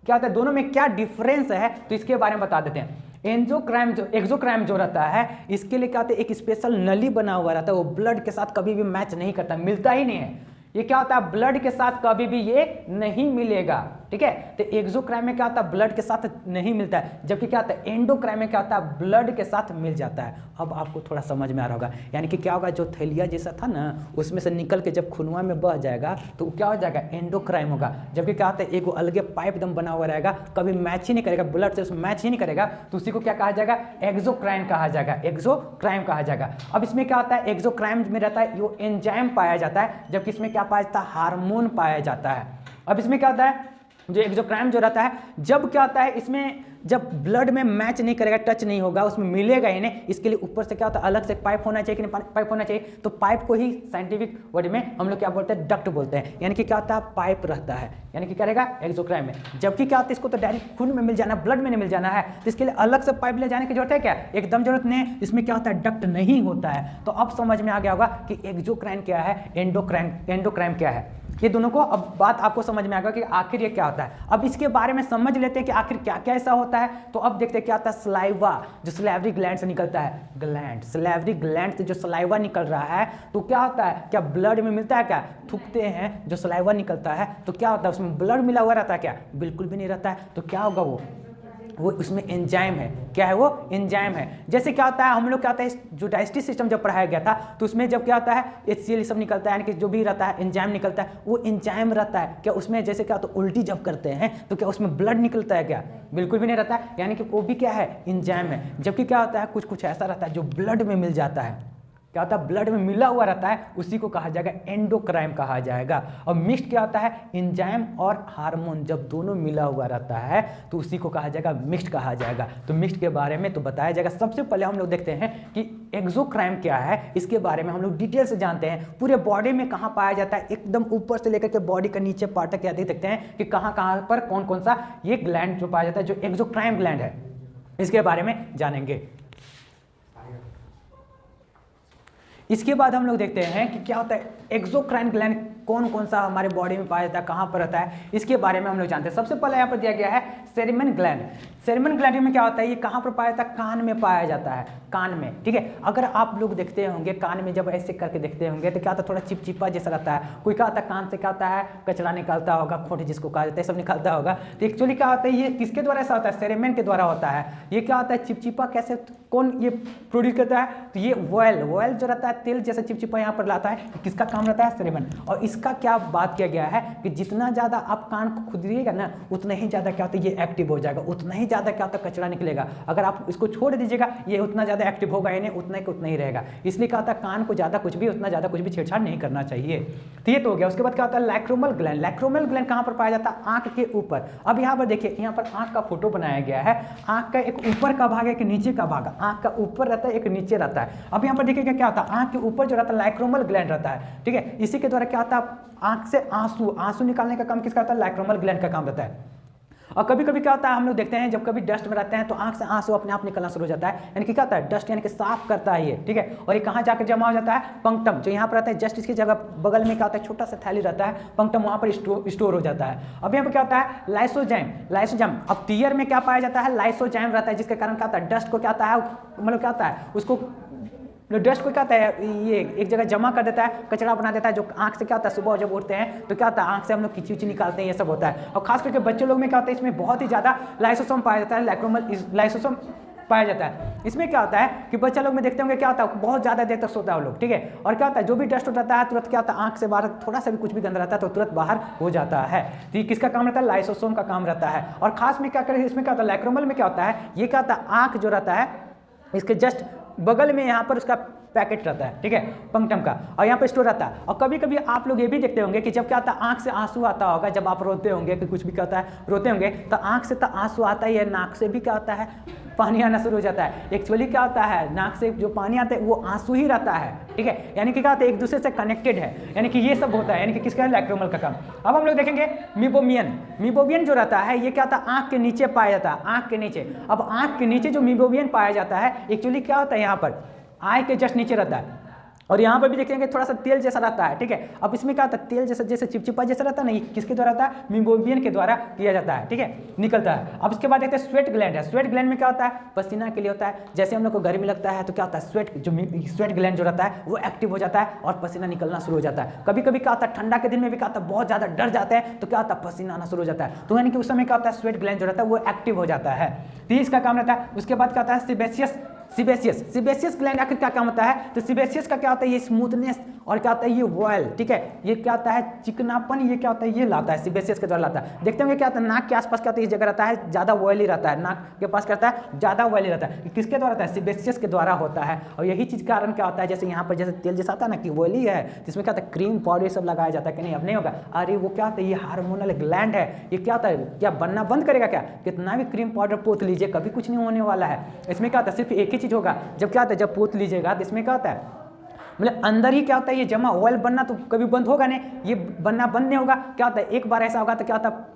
क्या होता है, दोनों में क्या डिफरेंस है, तो इसके बारे में बता देते हैं। एक्सोक्राइम जो रहता है, इसके लिए क्या होता है, एक स्पेशल नली बना हुआ रहता है, वो ब्लड के साथ कभी भी मैच नहीं करता, मिलता ही नहीं है। ये क्या होता है, ब्लड के साथ कभी भी ये नहीं मिलेगा, ठीक है। तो एक्सोक्राइम में क्या होता है, ब्लड के साथ नहीं मिलता है, जबकि क्या होता है एंडोक्राइम में क्या होता है, ब्लड के साथ मिल जाता है। अब आपको थोड़ा समझ में आ रहा होगा, यानी कि क्या होगा, जो थैलिया जैसा था ना, उसमें से निकल के जब खुनवा में बह जाएगा तो क्या हो जाएगा, एंडोक्राइम होगा। जबकि क्या होता है, एक अलगे पाइप एकदम बना हुआ रहेगा, कभी मैच ही नहीं करेगा, ब्लड से उसमें मैच ही नहीं करेगा, तो उसी को क्या कहा जाएगा, एक्सोक्राइम कहा जाएगा, एक्सोक्राइम कहा जाएगा। अब इसमें क्या होता है, एक्सोक्राइम में रहता है वो एंजाइम पाया जाता है, जबकि इसमें क्या पाया जाता है, हार्मोन पाया जाता है। अब इसमें क्या होता है, जो एक्सोक्राइम जो रहता है, जब क्या होता है, इसमें जब ब्लड में मैच नहीं करेगा, टच नहीं होगा, उसमें मिलेगा ही नहीं, इसके लिए ऊपर से क्या होता है, अलग से पाइप होना चाहिए कि नहीं, पाइप होना चाहिए। तो पाइप को ही साइंटिफिक वर्ड में हम लोग क्या बोलते हैं, डक्ट बोलते हैं। यानी कि क्या होता है, पाइप रहता है, यानी कि क्या रहेगा, एक्सोक्राइम में। जबकि क्या होता है, इसको तो डायरेक्ट खून में मिल जाना, ब्लड में नहीं मिल जाना है, तो इसके लिए अलग से पाइप ले जाने की जरूरत है क्या, एकदम जरूरत नहीं। इसमें क्या होता है, डक्ट नहीं होता है। तो अब समझ में आ गया होगा कि एक्सोक्राइम क्या है, एंडोक्राइम क्या है। ये दोनों को अब बात आपको समझ में आएगा कि आखिर ये क्या होता है। अब इसके बारे में समझ लेते हैं कि आखिर क्या क्या ऐसा होता है। तो अब देखते हैं क्या होता है, सलाइवा जो सलाइवरी ग्लैंड से निकलता है, सलाइवरी ग्लैंड से जो सलाइवा निकल रहा है, तो क्या होता है, क्या ब्लड में मिलता है, क्या थूकते हैं जो सलाइवा निकलता है, तो क्या होता है, उसमें ब्लड मिला हुआ रहता है क्या, बिल्कुल भी नहीं रहता है। तो क्या होगा, वो उसमें एंजाइम है, क्या है, वो एंजाइम है। जैसे क्या होता है, हम लोग क्या होता है, जो डाइजेस्टिव सिस्टम जब पढ़ाया गया था, तो उसमें जब क्या होता है, HCl सब निकलता है, यानी कि जो भी रहता है एंजाइम निकलता है, वो एंजाइम रहता है क्या उसमें। जैसे क्या होता है, उल्टी जब करते हैं तो क्या उसमें ब्लड निकलता है क्या, बिल्कुल भी नहीं रहता है, यानी कि वो भी क्या है, एंजाइम है। जबकि क्या होता है, कुछ कुछ ऐसा रहता है जो ब्लड में मिल जाता है, क्या होता है, ब्लड में मिला हुआ रहता है, उसी को कहा जाएगा एंडोक्राइम कहा जाएगा। और मिक्स्ड क्या होता है, एंजाइम और हार्मोन जब दोनों मिला हुआ रहता है तो उसी को कहा जाएगा मिक्स्ड कहा जाएगा। तो मिक्स्ड के बारे में तो बताया जाएगा। सबसे पहले हम लोग देखते हैं कि एक्सोक्राइम क्या है, इसके बारे में हम लोग डिटेल से जानते हैं। पूरे बॉडी में कहाँ पाया जाता है, एकदम ऊपर से लेकर के बॉडी का नीचे पार्ट तक देखते हैं कि कहाँ कहाँ पर कौन कौन सा ये ग्लैंड जो पाया जाता है, जो एक्सोक्राइम ग्लैंड है, इसके बारे में जानेंगे। इसके बाद हम लोग देखते हैं कि क्या होता है, एक्सोक्राइन ग्लैंड कौन कौन सा हमारे बॉडी में पाया जाता है, कहाँ पर रहता है, इसके बारे में हम लोग जानते हैं। सबसे पहले यहाँ पर दिया गया है सेरेमन ग्लैंड। सेरेमन ग्लैंड में क्या होता है, ये कहाँ पर पाया जाता है, कान में पाया जाता है, कान में, ठीक है। अगर आप लोग देखते होंगे कान में जब ऐसे करके देखते होंगे तो क्या होता है, थोड़ा चिपचिपा जैसा रहता है। कोई क्या होता है, कान से क्या होता है, कचरा निकालता होगा, खोट जिसको कहा जाता है, सब निकालता होगा। तो एक्चुअली क्या होता है, ये किसके द्वारा ऐसा होता है, सेरेमन के द्वारा होता है। ये क्या होता है, चिपचिपा कैसे, कौन ये प्रोड्यूस करता है, तो ये ऑयल जो रहता है, तेल जैसा चिपचिपा यहाँ पर लाता है, किसका काम रहता है, सेरेमन। और इसका क्या बात किया गया है कि जितना ज़्यादा आप कान को खुदिएगा ना, उतना ही ज़्यादा क्या होता है, ये एक्टिव हो जाएगा, उतना ही ज़्यादा क्या होता है, कचरा निकलेगा। अगर आप इसको छोड़ दीजिएगा, ये उतना ज़्यादा एक्टिव होगा ही नहीं, उतना ही रहेगा। इसलिए क्या होता है, कान को ज़्यादा कुछ भी, उतना ज़्यादा कुछ भी छेड़छाड़ नहीं करना चाहिए। तो ये तो हो गया। उसके बाद क्या होता है, लैक्रोमल ग्लैंड। लैक्रोमल ग्लैंड कहाँ पर पाया जाता है, आँख के ऊपर। अब यहाँ पर देखिए, यहाँ पर आँख का फोटो बनाया गया है। आँख का एक ऊपर का भाग है, एक नीचे का भाग। आँख का ऊपर रहता है, एक नीचे रहता है। अब यहाँ पर देखिएगा क्या होता है, आँख के ऊपर जो रहता है लैक्रोमल ग्लैंड रहता है, ठीक है। इसी के द्वारा क्या होता है, आँख से आंसू निकालने का काम किसका होता है, लैक्रोमल ग्लैंड का काम रहता है। और कभी कभी क्या होता है, हम लोग देखते हैं जब कभी डस्ट में रहते हैं तो आंख से आंसू अपने आप निकलना शुरू हो जाता है। यानी कि क्या होता है, डस्ट यानी कि साफ करता है ये, ठीक है। और ये कहाँ जाकर जमा हो जाता है, पंक्टम, जो यहाँ पर रहता है, जस्ट इसकी जगह बगल में क्या होता है, छोटा सा थैली रहता है, पंक्टम, वहाँ पर स्टोर हो जाता है। अब यहाँ पर क्या होता है, लाइसोजाइम। अब टीयर में क्या पाया जाता है, लाइसोजाइम रहता है, जिसके कारण क्या होता है, डस्ट को क्या होता है, मतलब क्या होता है, उसको डस्ट को क्या होता है, ये एक जगह जमा कर देता है, कचरा बना देता है, जो आंख से क्या होता है, सुबह जब उठते हैं तो क्या होता है, आंख से हम लोग किची निकालते हैं, ये सब होता है। और खास करके बच्चे लोग में क्या होता है, इसमें बहुत ही ज़्यादा लाइसोसोम पाया जाता है, लैक्रोमल लाइसोसोम पाया जाता है। इसमें क्या होता है कि बच्चा लोग में देखते होंगे क्या होता है, बहुत ज़्यादा देर तक सोता है वो लोग, ठीक है। और क्या होता है, जो भी डस्ट रहता है तुरंत क्या होता है, आंख से बाहर थोड़ा सा भी कुछ भी गंदा रहता है तो तुरंत बाहर हो जाता है। तो ये किसका काम रहता है, लाइसोसोम का काम रहता है। और खास में क्या करें, इसमें क्या होता है, लैक्रोमल में क्या होता है, ये क्या होता है, आँख जो रहता है इसके जस्ट बगल में यहाँ पर उसका पैकेट रहता है, ठीक है, पंक्टम का, और यहाँ पे स्टोर रहता है। और कभी कभी आप लोग ये भी देखते होंगे कि जब क्या आता है, आंख से आंसू आता होगा, जब आप रोते होंगे कि कुछ भी क्या होता है, रोते होंगे तो आंख से तो आंसू आता ही है, नाक से भी क्या होता है, पानी आना शुरू हो जाता है। एक्चुअली क्या होता है, नाक से जो पानी आता है वो आंसू ही रहता है, ठीक है। यानी कि क्या होता है, एक दूसरे से कनेक्टेड है, यानी कि ये सब होता है, यानी कि किसका है, लैक्रोमल का काम। अब हम लोग देखेंगे मीबोमियन जो रहता है, ये क्या होता है, आंख के नीचे पाया जाता है, आंख के नीचे। अब आंख के नीचे जो मीबोमियन पाया जाता है, एक्चुअली क्या होता है, यहाँ पर आई के जस्ट नीचे रहता है। और यहाँ पर भी देखेंगे थोड़ा सा तेल जैसा रहता है, ठीक है। अब इसमें क्या होता है, तेल जैसा जैसे चिपचिपा जैसा रहता है ना, ये किसके द्वारा होता है, मीबोबियन के द्वारा किया जाता है, ठीक है, निकलता है। अब इसके बाद देखते हैं स्वेट ग्लैंड है। स्वेट ग्लैंड में क्या होता है, पसीना के लिए होता है। जैसे हम लोग को गर्मी लगता है तो क्या होता है, स्वेट ग्लैंड जो रहता है वो एक्टिव हो जाता है और पसीना निकलना शुरू हो जाता है। कभी कभी क्या होता है, ठंडा के दिन में भी क्या होता है, बहुत ज्यादा डर जाते हैं तो क्या होता है, पसीना आना शुरू हो जाता है। तो यानी कि उस समय क्या होता है, स्वेट ग्लैंड जो रहता है वो एक्टिव हो जाता है, तो इसका काम रहता है। उसके बाद क्या होता है, सिबेशियस ग्लैंड आखिर क्या काम होता है, तो सिबेशियस का क्या होता है, ये स्मूथनेस और क्या होता है, ये वॉयल, ठीक है, ये क्या होता है, चिकनापन, ये क्या होता है, ये लाता है, सिबेशियस के द्वारा लाता है। देखते होंगे क्या होता है, नाक के आसपास क्या होता है, इस जगह रहता है, ज्यादा ऑयली रहता है, नाक के पास क्या रहता है, ज्यादा ऑयली रहता है। किसके द्वारा होता है, सिबेशियस के द्वारा होता है। और यही चीज कारण क्या होता है, जैसे यहाँ पर जैसे तेल जैसा आता है ना कि ऑयली है, जिसमें क्या होता है, क्रीम पाउडर सब लगाया जाता है कि नहीं, अब नहीं होगा। अरे वो क्या होता है, ये हार्मोनल ग्लैंड है, ये क्या होता है, क्या बनना बंद करेगा क्या, कितना भी क्रीम पाउडर पोत लीजिए कभी कुछ नहीं होने वाला है। इसमें क्या होता है, सिर्फ एक ही चीज होगा, जब क्या होता है, जब पोत लीजिएगा तो इसमें क्या होता है, मतलब अंदर ही क्या होता है, ये जमा ऑयल बनना तो कभी बंद होगा नहीं, ये बनना बंद नहीं होगा। क्या होता है, एक बार ऐसा होगा तो क्या होता है,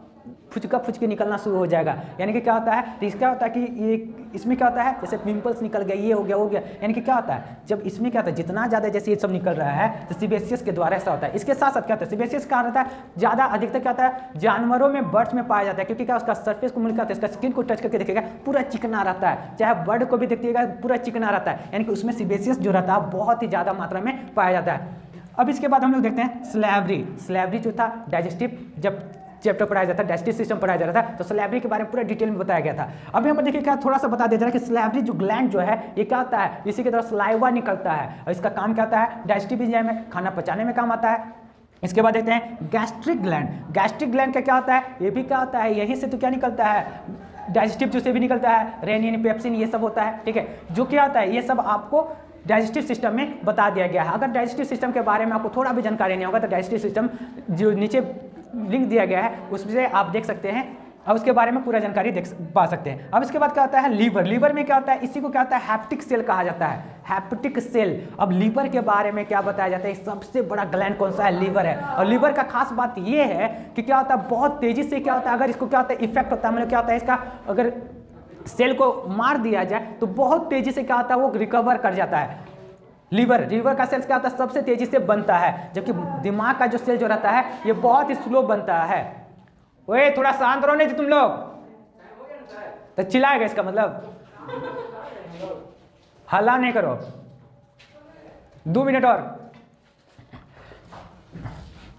फुचके निकलना शुरू हो जाएगा। यानी कि क्या होता है, तो इसका होता है कि ये इसमें क्या होता है, जैसे पिंपल्स निकल गया, ये हो गया। यानी कि क्या होता है, जब इसमें क्या होता है, जितना ज़्यादा जैसे ये सब निकल रहा है तो सिबेशियस के द्वारा ऐसा होता है। इसके साथ साथ क्या होता है, सिबेशियस का रहता है ज़्यादा अधिकतर क्या होता है, जानवरों में, बर्ड्स में पाया जाता है, क्योंकि क्या उसका सरफेस को मिलकर इसका स्किन को टच करके देखिएगा पूरा चिकना रहता है, चाहे बर्ड को भी देखिएगा पूरा चिकना रहता है। यानी कि उसमें सिबेशियस जो रहता है बहुत ही ज़्यादा मात्रा में पाया जाता है। अब इसके बाद हम लोग देखते हैं स्लैवरी जो था, डाइजेस्टिव जब चैप्टर पढ़ाया जाता है, डाइजेस्टिव सिस्टम पढ़ाया जा रहा था, तो स्लैवरी के बारे में पूरा डिटेल में बताया गया था। अब यहाँ पर देखिए क्या थोड़ा सा बता दिया जा रहा है कि स्लैवरी जो ग्लैंड जो है ये क्या होता है, इसी के द्वारा सलाइवा निकलता है और इसका काम क्या होता है, डाइजेस्टिव एंजाइम है, खाना पचाने में काम आता है। इसके बाद देखते हैं गैस्ट्रिक ग्लैंड का क्या होता है, ये भी क्या होता है, यहीं से तो क्या निकलता है, डाइजेस्टिव जूस से भी निकलता है, रेनिन, पेप्सिन, ये सब होता है, ठीक है। जो क्या होता है, ये सब आपको डाइजेस्टिव सिस्टम में बता दिया गया है। अगर डाइजेस्टिव सिस्टम के बारे में आपको थोड़ा भी जानकारी नहीं होगा तो डाइजेस्टिव सिस्टम जो नीचे लिंक दिया गया है उससे आप देख सकते हैं, अब उसके बारे में पूरा जानकारी पा सकते हैं। अब इसके बाद क्या होता है, लीवर में क्या होता है, इसी को क्या होता है, हैप्टिक सेल कहा जाता है, हैप्टिक सेल। अब लीवर के बारे में क्या बताया जाता है, सबसे बड़ा ग्लैंड कौन सा है, लीवर है। और लीवर का खास बात ये है कि क्या होता है, बहुत तेजी से क्या होता है, अगर इसको क्या होता है इफेक्ट होता है, मतलब क्या होता है, इसका अगर सेल को मार दिया जाए तो बहुत तेजी से क्या होता है, वो रिकवर कर जाता है। लीवर का सेल्स क्या होता है, सबसे तेजी से बनता है, जबकि दिमाग का जो सेल जो रहता है ये बहुत ही स्लो बनता है। ओए थोड़ा शांत रहो नहीं तो तुम लोग तो चिल्लाएगा, इसका मतलब हल्ला नहीं करो, 2 मिनट और।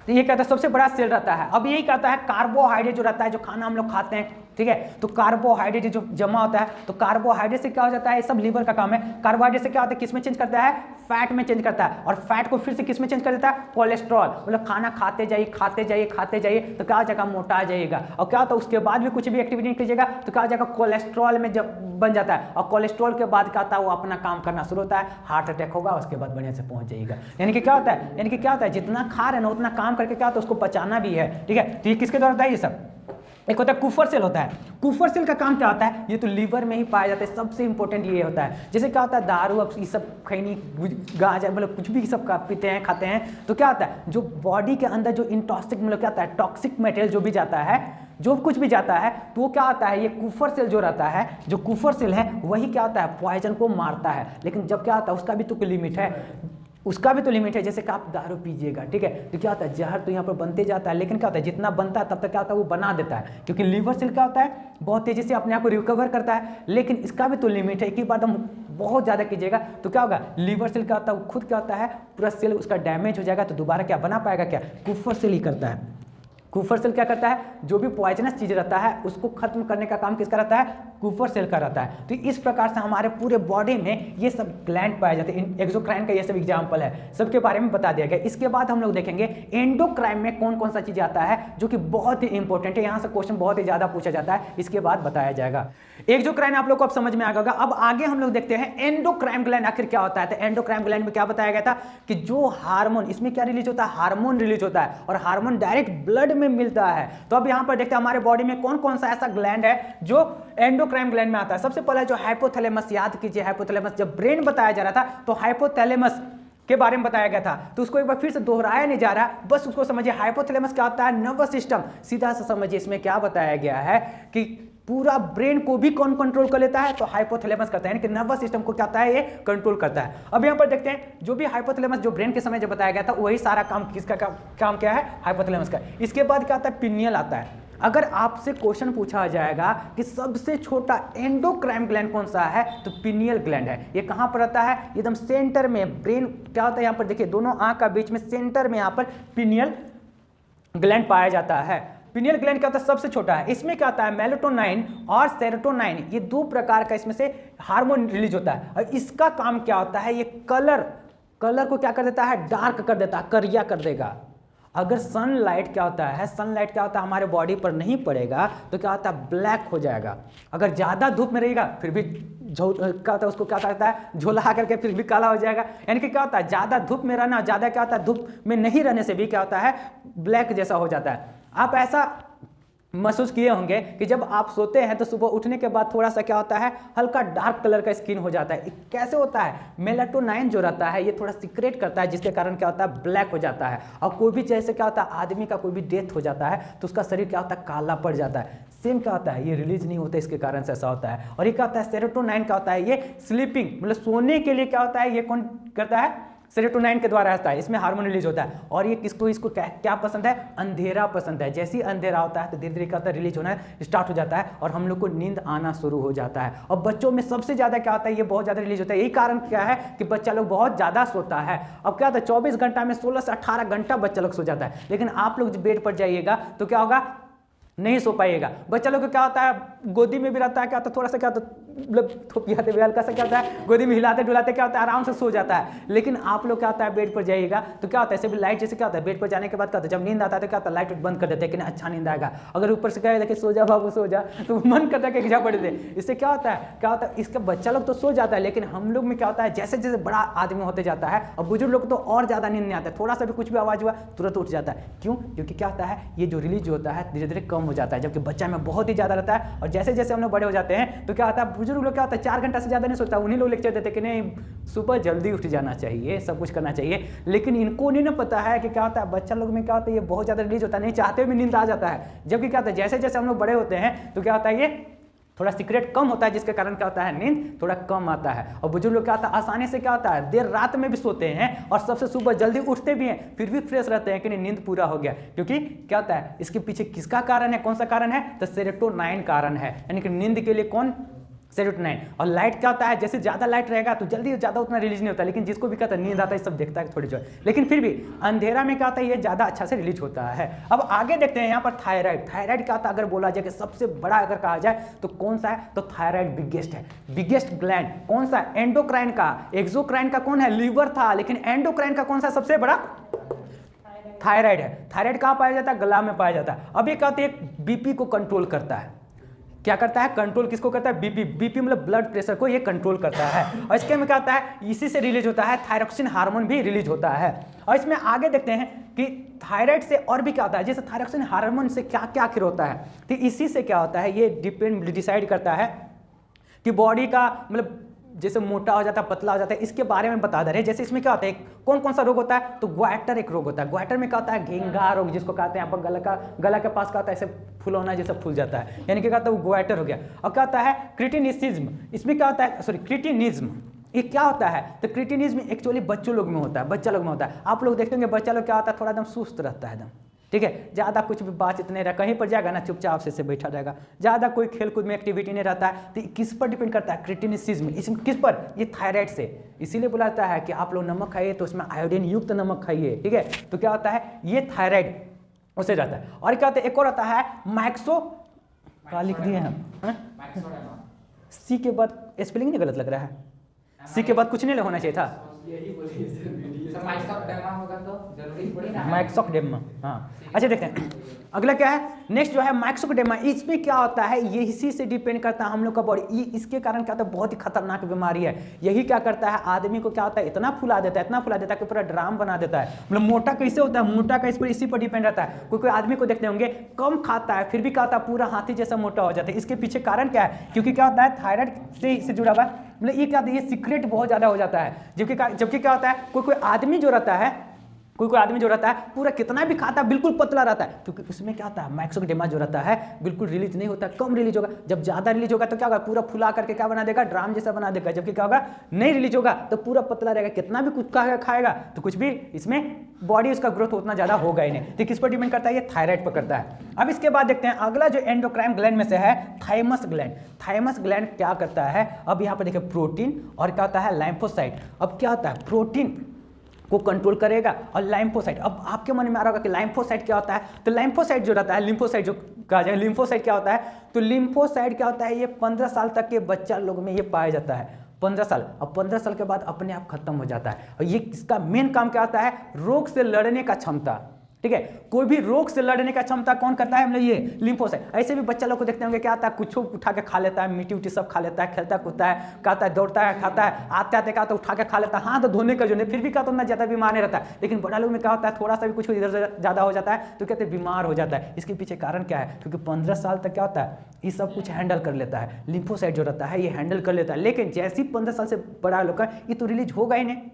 तो ये कहता है सबसे बड़ा सेल रहता है। अब यही कहता है कार्बोहाइड्रेट जो रहता है, जो खाना हम लोग खाते हैं, ठीक है, तो कार्बोहाइड्रेट जो जमा होता है, तो कार्बोहाइड्रेट से क्या हो जाता है, ये सब लीवर का काम है। कार्बोहाइड्रेट से क्या होता है, किस में चेंज करता है, फैट में चेंज करता है, और फैट को फिर से किस में चेंज कर देता है, कोलेस्ट्रॉल। मतलब खाना खाते जाइए तो क्या हो जाएगा, मोटा जाइएगा। और क्या होता है, उसके बाद भी कुछ भी एक्टिविटी नहीं कीजिएगा तो क्या हो जाएगा, कोलेस्ट्रॉल में जब बन जाता है, और कोलेस्ट्रॉल के बाद क्या होता है, वो अपना काम करना शुरू होता है, हार्ट अटैक होगा, उसके बाद बढ़िया से पहुंच जाइएगा। यानी कि क्या होता है, जितना खा रहे ना उतना काम करके क्या होता है, उसको पचाना भी है, ठीक है। तो ये किसके द्वारा होता है, ये सब एक होता है कुफर सेल होता है। कुफर सेल का काम क्या होता है, ये तो लीवर में ही पाया जाता है, सबसे इंपॉर्टेंट ये होता है। जैसे क्या होता है, दारू अब ये सब खैनी गांजा मतलब कुछ भी सब पीते हैं खाते हैं, तो क्या होता है, जो बॉडी के अंदर जो इंटॉक्सिक मतलब क्या होता है, टॉक्सिक मटेरियल जो भी जाता है, जो कुछ भी जाता है, तो वो क्या होता है, ये कुफर सेल जो रहता है, जो कुफर सेल है वही क्या होता है, पॉइजन को मारता है। लेकिन जब क्या होता है, उसका भी तो लिमिट है, जैसे कि आप दारू पीजिएगा, ठीक है, तो क्या होता है, जहर तो यहाँ पर बनते जाता है, लेकिन क्या होता है, जितना बनता है तब तक क्या होता है, वो बना देता है, क्योंकि लीवर सेल क्या होता है, बहुत तेजी से अपने आप को रिकवर करता है, लेकिन इसका भी तो लिमिट है। एक ही बार हम बहुत ज़्यादा कीजिएगा तो क्या होगा, लीवर सेल क्या होता है, वो खुद क्या होता है, पूरा सेल उसका डैमेज हो जाएगा, तो दोबारा क्या बना पाएगा, क्या कुफर सेल ही करता है। कुफर सेल क्या करता है, जो भी पॉइजनस चीज रहता है उसको खत्म करने का काम किसका रहता है, कुफर सेल का रहता है। तो इस प्रकार से हमारे पूरे बॉडी में ये सब ग्लैंड पाए जाते हैं। एक्सोक्राइन का ये सब एग्जांपल है, सबके बारे में बता दिया गया। इसके बाद हम लोग देखेंगे एंडोक्राइन में कौन कौन सा चीज आता है, जो कि बहुत ही इंपॉर्टेंट है, यहाँ से क्वेश्चन बहुत ही ज्यादा पूछा जाता है, इसके बाद बताया जाएगा। एक्सोक्राइन आप लोग को अब समझ में आ गया होगा। अब आगे हम लोग देखते हैं एंडोक्राइन ग्लैंड आखिर क्या होता है। तो एंडोक्राइन ग्लैंड में क्या बताया गया था कि जो हार्मोन, इसमें क्या रिलीज होता है, हार्मोन रिलीज होता है, और हार्मोन डायरेक्ट ब्लड में मिलता है। तो अब यहाँ पर देखते हैं हमारे बॉडी में कौन कौन सा ऐसा ग्लैंड है जो एंडोक्राइन ग्लैंड में आता है। सबसे पहले जो हाइपोथैलेमस, याद कीजिए हाइपोथैलेमस, जब ब्रेन बताया जा रहा था तो हाइपोथैलेमस के बारे में बताया गया था, तो उसको एक बार फिर से दोहराया नहीं जा रहा, बस उसको समझिए। हाइपोथैलेमस क्या होता है, नर्वस सिस्टम, सीधा सा समझिए। इसमें क्या बताया गया है कि पूरा ब्रेन को भी कौन कंट्रोल कर लेता है? तो हाइपोथैलेमस करता है, यानी कि नर्वस सिस्टम को क्या होता है? ये कंट्रोल करता है। अब यहाँ पर देखते हैं जो भी हाइपोथैलेमस जो ब्रेन के समय जो बताया गया था वही सारा काम किसका काम क्या है? हाइपोथैलेमस का। इसके बाद क्या आता है? पिनियल आता है। अगर आपसे क्वेश्चन पूछा जाएगा कि सबसे छोटा एंडोक्राइन ग्लैंड कौन सा है, तो पिनियल ग्लैंड है। ये कहाँ पर रहता है? एकदम सेंटर में। ब्रेन क्या होता है यहाँ पर देखिए, दोनों आंख का बीच में सेंटर में यहाँ पर पिनियल ग्लैंड पाया जाता है। पिनियल ग्लैंड क्या होता है? सबसे छोटा है। इसमें क्या होता है? मेलेटोनाइन और सेरोटोनाइन, ये दो प्रकार का इसमें से हार्मोन रिलीज होता है। और इसका काम क्या होता है? ये कलर को क्या कर देता है? डार्क कर देता है, करिया कर देगा। अगर सनलाइट क्या होता है? सनलाइट क्या होता है? हमारे बॉडी पर नहीं पड़ेगा तो क्या होता है? ब्लैक हो जाएगा। अगर ज़्यादा धूप में रहेगा फिर भी क्या होता है? उसको क्या करता है? झोला करके फिर भी काला हो जाएगा। यानी कि क्या होता है? ज़्यादा धूप में रहना, ज़्यादा क्या होता है? धूप में नहीं रहने से भी क्या होता है? ब्लैक जैसा हो जाता है। आप ऐसा महसूस किए होंगे कि जब आप सोते हैं तो सुबह उठने के बाद थोड़ा सा क्या होता है? हल्का डार्क कलर का स्किन हो जाता है। कैसे होता है? मेलेटोनाइन जो रहता है ये थोड़ा सीक्रेट करता है, जिसके कारण क्या होता है? ब्लैक हो जाता है। और कोई भी जैसे क्या होता है? आदमी का कोई भी डेथ हो जाता है तो उसका शरीर क्या होता है? काला पड़ जाता है। सेम क्या होता है? ये रिलीज नहीं होता, इसके कारण से ऐसा होता है। और ये क्या होता है? सेरोटोनाइन क्या होता है? ये स्लीपिंग मतलब सोने के लिए क्या होता है? ये कौन करता है? सेरोटोनाइन के द्वारा आता है। इसमें हार्मोन रिलीज होता है। और ये इसको क्या पसंद है? अंधेरा पसंद है। जैसे ही अंधेरा होता है तो धीरे धीरे क्या होता है? रिलीज होना स्टार्ट हो जाता है और हम लोग को नींद आना शुरू हो जाता है। और बच्चों में सबसे ज्यादा क्या होता है? ये बहुत ज्यादा रिलीज होता है। यही कारण क्या है कि बच्चा लोग बहुत ज्यादा सोता है। अब क्या होता है? 24 घंटा में 16 से 18 घंटा बच्चा लोग सो जाता है। लेकिन आप लोग बेड पर जाइएगा तो क्या होगा? नहीं सो पाइएगा। बच्चा लोग को क्या होता है? गोदी में भी रहता है, क्या होता है? थोड़ा सा क्या होता है? मतलब थोपियाते हुए हल्का सा क्या होता है? गोदी में हिलाते डुलाते क्या होता है? आराम से सो जाता है। लेकिन आप लोग क्या होता है? बेड पर जाइएगा तो क्या होता है? ऐसे भी लाइट जैसे क्या होता है? बेड पर जाने के बाद क्या होता है? जब नींद आता है तो क्या होता है? लाइट बंद कर देते हैं कि नहीं अच्छा नींद आएगा। अगर ऊपर से कहे कि सो जा बाबू सो जा, तो मन करता है कि जा पड़े थे। इससे क्या होता है? इसका बच्चा लोग तो सो जाता है, लेकिन हम लोग में क्या होता है? जैसे जैसे बड़ा आदमी होते जाता है और बुजुर्ग लोग तो और ज्यादा नींद नहीं आता है। थोड़ा सा भी कुछ भी आवाज हुआ तुरंत उठ जाता है। क्यों? क्योंकि क्या होता है? ये जो रिलीज होता है धीरे धीरे कम हो जाता है, जबकि बच्चा में बहुत ही ज्यादा रहता है। और जैसे जैसे हम लोग बड़े हो जाते हैं तो क्या होता है? बुजुर्ग लोग क्या होता है? 4 घंटा से ज्यादा नहीं सोता। उन्हीं लोग लेक्चर देते कि नहीं सुबह जल्दी उठ जाना चाहिए, सब कुछ करना चाहिए। लेकिन इनको नहीं ना पता है कि क्या होता है? बच्चा लोग में क्या होता है? ये बहुत ज्यादा रिलीज होता है, नहीं चाहते हुए नींद आ जाता है। जबकि क्या होता है? जैसे जैसे हम लोग बड़े होते हैं तो क्या होता है? ये थोड़ा सीक्रेट कम होता है, जिसके कारण क्या होता है? नींद थोड़ा कम आता है। और बुजुर्ग लोग क्या होता है? आसानी से क्या होता है? देर रात में भी सोते हैं और सबसे सुबह जल्दी उठते भी हैं, फिर भी फ्रेश रहते हैं कि नहीं नींद पूरा हो गया। क्योंकि क्या होता है? इसके पीछे किसका कारण है? कौन सा कारण है? तो सेरोटोनाइन कारण है। यानी कि नींद के लिए कौन? सेरोटोनाइन। और लाइट क्या होता है? जैसे ज्यादा लाइट रहेगा तो जल्दी ज्यादा उतना रिलीज नहीं होता, लेकिन जिसको भी कहता है नींद आता है सब देखता है थोड़ी जो है, लेकिन फिर भी अंधेरा में क्या होता है? ये ज्यादा अच्छा से रिलीज होता है। अब आगे देखते हैं यहाँ पर थायराइड। थायराइड क्या होता है? अगर बोला जाए कि सबसे बड़ा अगर कहा जाए तो कौन सा है? तो थायराइड बिगेस्ट है। बिगेस्ट ग्लैंड कौन सा? एंडोक्राइन का। एक्सोक्राइन का कौन है? लीवर था। लेकिन एंडोक्राइन का कौन सा सबसे बड़ा? थायराइड है। थायराइड कहाँ पाया जाता है? गला में पाया जाता है। अब ये क्या होता है? बीपी को कंट्रोल करता है। क्या करता है? कंट्रोल किसको करता है? बीपी। बीपी मतलब ब्लड प्रेशर को ये कंट्रोल करता है। और इसके में क्या होता है? इसी से रिलीज होता है थायरोक्सिन हार्मोन भी रिलीज होता है। और इसमें आगे देखते हैं कि थायराइड से और भी क्या होता है? जैसे थायरोक्सिन हार्मोन से क्या क्या आखिर होता है, तो इसी से क्या होता है? ये डिसाइड करता है कि बॉडी का मतलब जैसे मोटा हो जाता है, पतला हो जाता है, इसके बारे में बता दे रहे हैं। जैसे इसमें क्या होता है? कौन कौन सा रोग होता है? तो ग्वाइटर एक रोग होता है। ग्वाइटर में क्या होता है? घेंघा रोग जिसको कहते हैं। गला के पास क्या होता है? ऐसे फुलौना जैसा फूल जाता है, यानी कि क्या होता है? वो ग्वाइटर हो गया। और क्या होता है? क्रिटिनिज्म। इसमें क्या होता है? Sorry cretinism. ये क्या होता है? तो क्रिटिनिज्म एक्चुअली बच्चों लोग में होता है, बच्चा लोग में होता है। आप लोग देखते होंगे बच्चा लोग क्या होता है? थोड़ा एकदम सुस्त रहता है एकदम, ठीक है, ज़्यादा कुछ भी बातचीत नहीं रहा, कहीं पर जाएगा ना चुपचाप से बैठा रहेगा, ज़्यादा कोई खेलकूद में एक्टिविटी नहीं रहता है। तो किस पर डिपेंड करता है? क्रिटिनिसिज्म। इसमें किस पर? ये थायराइड से। इसीलिए बोला जाता है कि आप लोग नमक खाइए तो उसमें आयोडीन युक्त नमक खाइए, ठीक है। तो क्या होता है? ये थायराइड उसे रहता है। और क्या होता है? एक और आता है मैक्सो, क्या लिख दिए हम? सी के बाद स्पेलिंग नहीं गलत लग रहा है? सी के बाद कुछ नहीं होना चाहिए था। मैक्सोकडेमा, हाँ। अच्छा देखते हैं अगला क्या है। नेक्स्ट जो है मैक्सोकडेमा। इसमें क्या होता है? ये इसी से डिपेंड करता है हम लोग का बॉडी। इसके कारण क्या होता है? बहुत ही खतरनाक बीमारी है। यही क्या करता है? आदमी को क्या होता है? इतना फुला देता है, इतना फुला देता है कि पूरा ड्राम बना देता है। मतलब मोटा कैसे होता है? मोटा का इसी पर डिपेंड रहता है। कोई आदमी को देखते होंगे कम खाता है फिर भी क्या होता है? पूरा हाथी जैसा मोटा हो जाता है। इसके पीछे कारण क्या है? क्योंकि क्या होता है? थायराइड से जुड़ा हुआ है। मतलब ये क्या होता है? ये सीक्रेट बहुत ज्यादा हो जाता है। जबकि क्या होता है? कोई आदमी जो रहता है कोई कोई आदमी जो रहता है पूरा कितना भी खाता है बिल्कुल पतला रहता है, क्योंकि उसमें क्या होता है मैक्सोडेमा जो रहता है बिल्कुल रिलीज नहीं होता, कम रिलीज होगा। जब ज़्यादा रिलीज होगा तो क्या होगा, पूरा फुला करके क्या बना देगा, ड्राम जैसा बना देगा। जबकि क्या होगा, नहीं रिलीज होगा तो पूरा पतला रहेगा, कितना भी कुछ खाएगा तो कुछ भी इसमें बॉडी उसका ग्रोथ उतना ज़्यादा होगा ही नहीं। तो किस पर डिपेंड करता है, ये थायराइड पर करता है। अब इसके बाद देखते हैं अगला जो एंडोक्राइन ग्लैंड में से है थाइमस ग्लैंड। थाइमस ग्लैंड क्या करता है, अब यहाँ पर देखिए प्रोटीन और क्या होता है लाइम्फोसाइट। अब क्या होता है, प्रोटीन को कंट्रोल करेगा और लाइम्फोसाइट। अब आपके मन में आ रहा होगा कि लाइम्फोसाइट क्या होता है, तो लाइम्फोसाइट जो रहता है, लिम्फोसाइट जो कहा जाए, लिम्फोसाइट क्या होता है, तो लिम्फोसाइट क्या होता है, ये 15 साल तक के बच्चा लोग में ये पाया जाता है। 15 साल, अब 15 साल के बाद अपने आप खत्म हो जाता है। और ये इसका मेन काम क्या होता है, रोग से लड़ने का क्षमता। ठीक है, कोई भी रोग से लड़ने का क्षमता कौन करता है, मतलब ये लिम्फोसाइट। ऐसे भी बच्चा लोग को देखते होंगे क्या आता है, कुछ उठा के खा लेता है, मिट्टी उट्टी सब खा लेता है, खेलता कूदता है, कहता है दौड़ता है, खाता है, आते आते का तो उठा के खा लेता है, हाथ धोने का जो नहीं, फिर भी क्या तो ना ज़्यादा बीमार नहीं रहता है। लेकिन बड़ा लोग में क्या होता है, थोड़ा सा भी कुछ इधर ज़्यादा हो जाता है तो कहते हैं बीमार हो जाता है। इसके पीछे कारण क्या है, क्योंकि 15 साल तक क्या होता है, ये सब कुछ हैंडल कर लेता है। लिम्फोसाइट जो रहता है ये हैंडल कर लेता है। लेकिन जैसे ही 15 साल से बड़ा लोग का ये तो रिलीज होगा ही नहीं।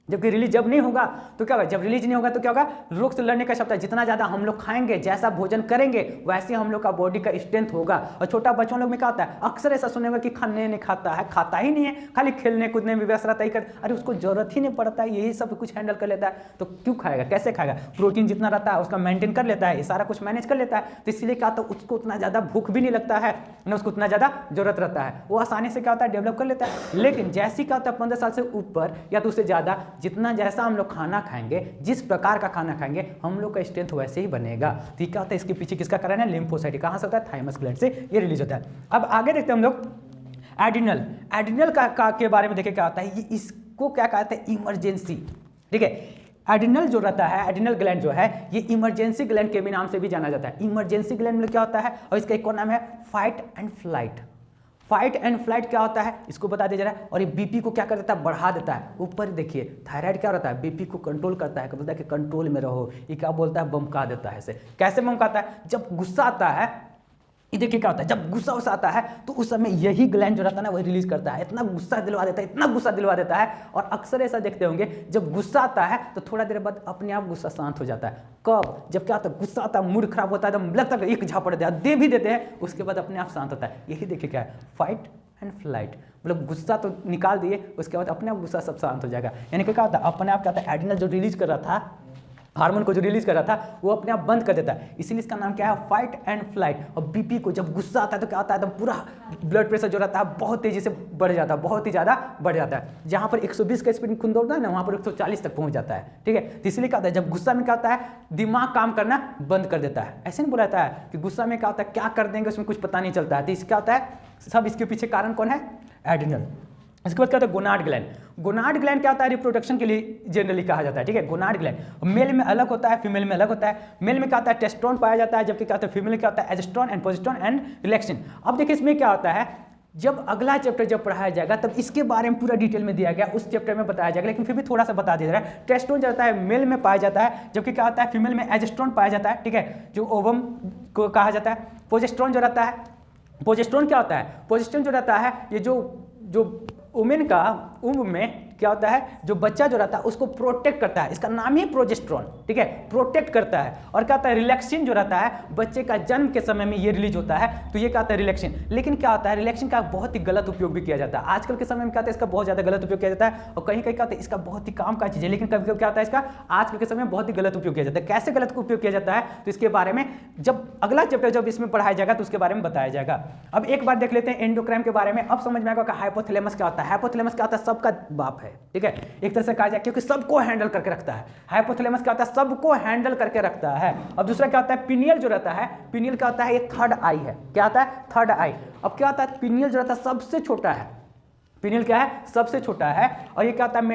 जबकि रिलीज जब नहीं होगा तो क्या होगा, जब रिलीज नहीं होगा तो क्या होगा, रोग से लड़ने का क्षमता, जितना ज़्यादा हम लोग खाएंगे, जैसा भोजन करेंगे वैसे हम लोग का बॉडी का स्ट्रेंथ होगा। और छोटा बच्चों लोग में क्या होता है, अक्सर ऐसा सुनेगा कि खाने नहीं खाता है, खाता ही नहीं है, खाली खेलने कूदने में व्यस्त रहता ही कर, अरे उसको जरूरत ही नहीं पड़ता है, यही सब कुछ हैंडल कर लेता है, तो क्यों खाएगा, कैसे खाएगा। प्रोटीन जितना रहता है उसका मेंटेन कर लेता है, ये सारा कुछ मैनेज कर लेता है, तो इसलिए क्या, तो उसको उतना ज़्यादा भूख भी नहीं लगता है, ना उसको उतना ज़्यादा जरूरत रहता है, वो आसानी से क्या होता है डेवलप कर लेता है। लेकिन जैसे क्या होता है 15 साल से ऊपर या तो उससे ज़्यादा, जितना जैसा हम लोग खाना खाएंगे, जिस प्रकार का खाना खाएंगे, हम लोग का स्ट्रेंथ वैसे ही बनेगा। तो क्या होता है, इसके पीछे किसका कारण है, लिम्फोसाइट। कहाँ से होता है, थाइमस ग्लैंड से ये रिलीज होता है। अब आगे देखते हैं हम लोग एड्रिनल। एड्रिनल का के बारे में देखें क्या होता है, ये इसको क्या कहते हैं, इमरजेंसी। ठीक है, एड्रिनल जो रहता है, एड्रिनल ग्लैंड जो है ये इमरजेंसी ग्लैंड के भी नाम से भी जाना जाता है। इमरजेंसी ग्लैंड में क्या होता है, और इसका एक और नाम है fight and flight. Fight and flight क्या होता है इसको बता दिया जा रहा है। और ये बीपी को क्या कर देता है, बढ़ा देता है। ऊपर देखिए थायराइड क्या रहता है, बीपी को कंट्रोल करता है, बोलता है कि कंट्रोल में रहो। ये क्या बोलता है, बमका देता है। इसे कैसे बमकाता है, जब गुस्सा आता है, ये देखिए क्या होता है, जब गुस्सा उसा आता है तो उस समय यही ग्लैंड जो रहता है ना वही रिलीज करता है, इतना गुस्सा दिलवा देता है, इतना गुस्सा दिलवा देता है। और अक्सर ऐसा देखते होंगे, जब गुस्सा आता है तो थोड़ा देर बाद अपने आप गुस्सा शांत हो जाता है। कब, जब क्या होता है, गुस्सा आता है, मूड खराब होता है, एकदम लगता है एक झापड़ दे भी देते हैं, उसके बाद अपने आप शांत होता है। यही देखिए क्या है, फाइट एंड फ्लाइट। मतलब गुस्सा तो निकाल दिए, उसके बाद अपने आप गुस्सा सब शांत हो जाएगा। यानी कि क्या होता है, अपने आप क्या होता है, एड्रिनल जो रिलीज कर रहा था, हार्मोन को जो रिलीज कर रहा था वो अपने आप बंद कर देता है। इसीलिए इसका नाम क्या है, फाइट एंड फ्लाइट। और बीपी को जब गुस्सा आता है तो क्या होता है, एकदम पूरा ब्लड प्रेशर जो रहता है बहुत तेजी से बढ़ जाता है, बहुत ही ज़्यादा बढ़ जाता है। जहाँ पर 120 का स्पीड खून दौड़ता है ना, वहाँ पर 140 तक पहुँच जाता है। ठीक है, तो इसलिए क्या होता है, जब गुस्सा में क्या होता है, दिमाग काम करना बंद कर देता है। ऐसे नहीं बोला जाता है कि गुस्सा में क्या होता है, क्या कर देंगे उसमें कुछ पता नहीं चलता है। तो इसका होता है, सब इसके पीछे कारण कौन है, एड्रिनल। इसके बाद क्या होता है, गोनाड ग्लैंड। गोनाड ग्लैंड क्या होता है, रिप्रोडक्शन के लिए जनरली कहा जाता है। ठीक है, गोनाड ग्लैंड मेल में अलग होता है, फीमेल में अलग होता है। मेल में क्या होता है, टेस्टोस्टेरोन पाया जाता है, जबकि क्या होता है फीमेल में क्या होता है, estrogen and progesterone and relaxin. अब देखिए इसमें क्या होता है, जब अगला चैप्टर जब पढ़ाया जाएगा तब इसके बारे में पूरा डिटेल में दिया गया, उस चैप्टर में बताया जाएगा, लेकिन फिर भी थोड़ा सा बता दिया जा रहा है। टेस्टोस्टेरोन जो रहता है मेल में पाया जाता है, जबकि क्या होता है फीमेल में एस्ट्रोजन पाया जाता है। ठीक है, जो ओवम को कहा जाता है। प्रोजेस्टेरोन जो रहता है, प्रोजेस्टेरोन क्या होता है, प्रोजेस्टेरोन जो रहता है ये जो वुमेन का उम्र में क्या होता है, जो बच्चा जो रहता है उसको प्रोटेक्ट करता है, इसका नाम ही प्रोजेस्टेरोन। ठीक है, प्रोटेक्ट करता है। और क्या होता है, रिलैक्सिन जो रहता है बच्चे का जन्म के समय में ये रिलीज होता है, तो ये क्या होता है, रिलैक्सिन। लेकिन क्या होता है, रिलैक्सिन का बहुत ही गलत उपयोग भी किया जाता है। आजकल के समय में क्या होता है, इसका बहुत ज़्यादा गलत उपयोग किया जाता है, और कहीं कहीं क्या होता है, इसका बहुत ही काम का चीज़ है, लेकिन कभी कभी क्या होता है, इसका आजकल के समय में बहुत ही गलत उपयोग किया जाता है। कैसे गलत उपयोग किया जाता है, तो इसके बारे में जब अगला चैप्टर जब इसमें पढ़ाया जाएगा तो उसके बारे में बताया जाएगा। अब एक बार देख लेते हैं एंडोक्राइन के बारे में। अब समझ में आएगा कि हाइपोथैलेमस क्या होता है। हाइपोथैलेमस क्या होता है, सबका बाप है। ठीक है, एक तरह से कहा जाए, क्योंकि सबको हैंडल करके रखता है। हाइपोथैलेमस क्या होता है, सबको हैंडल करके रखता है। अब दूसरा क्या होता है, पिनियल जो रहता है, पिनियल क्या होता है, ये थर्ड आई है। क्या होता है, थर्ड आई। अब क्या होता है, पिनियल जो रहता है सबसे छोटा है। पिनियल क्या है, सबसे छोटा है। और ये क्या होता है,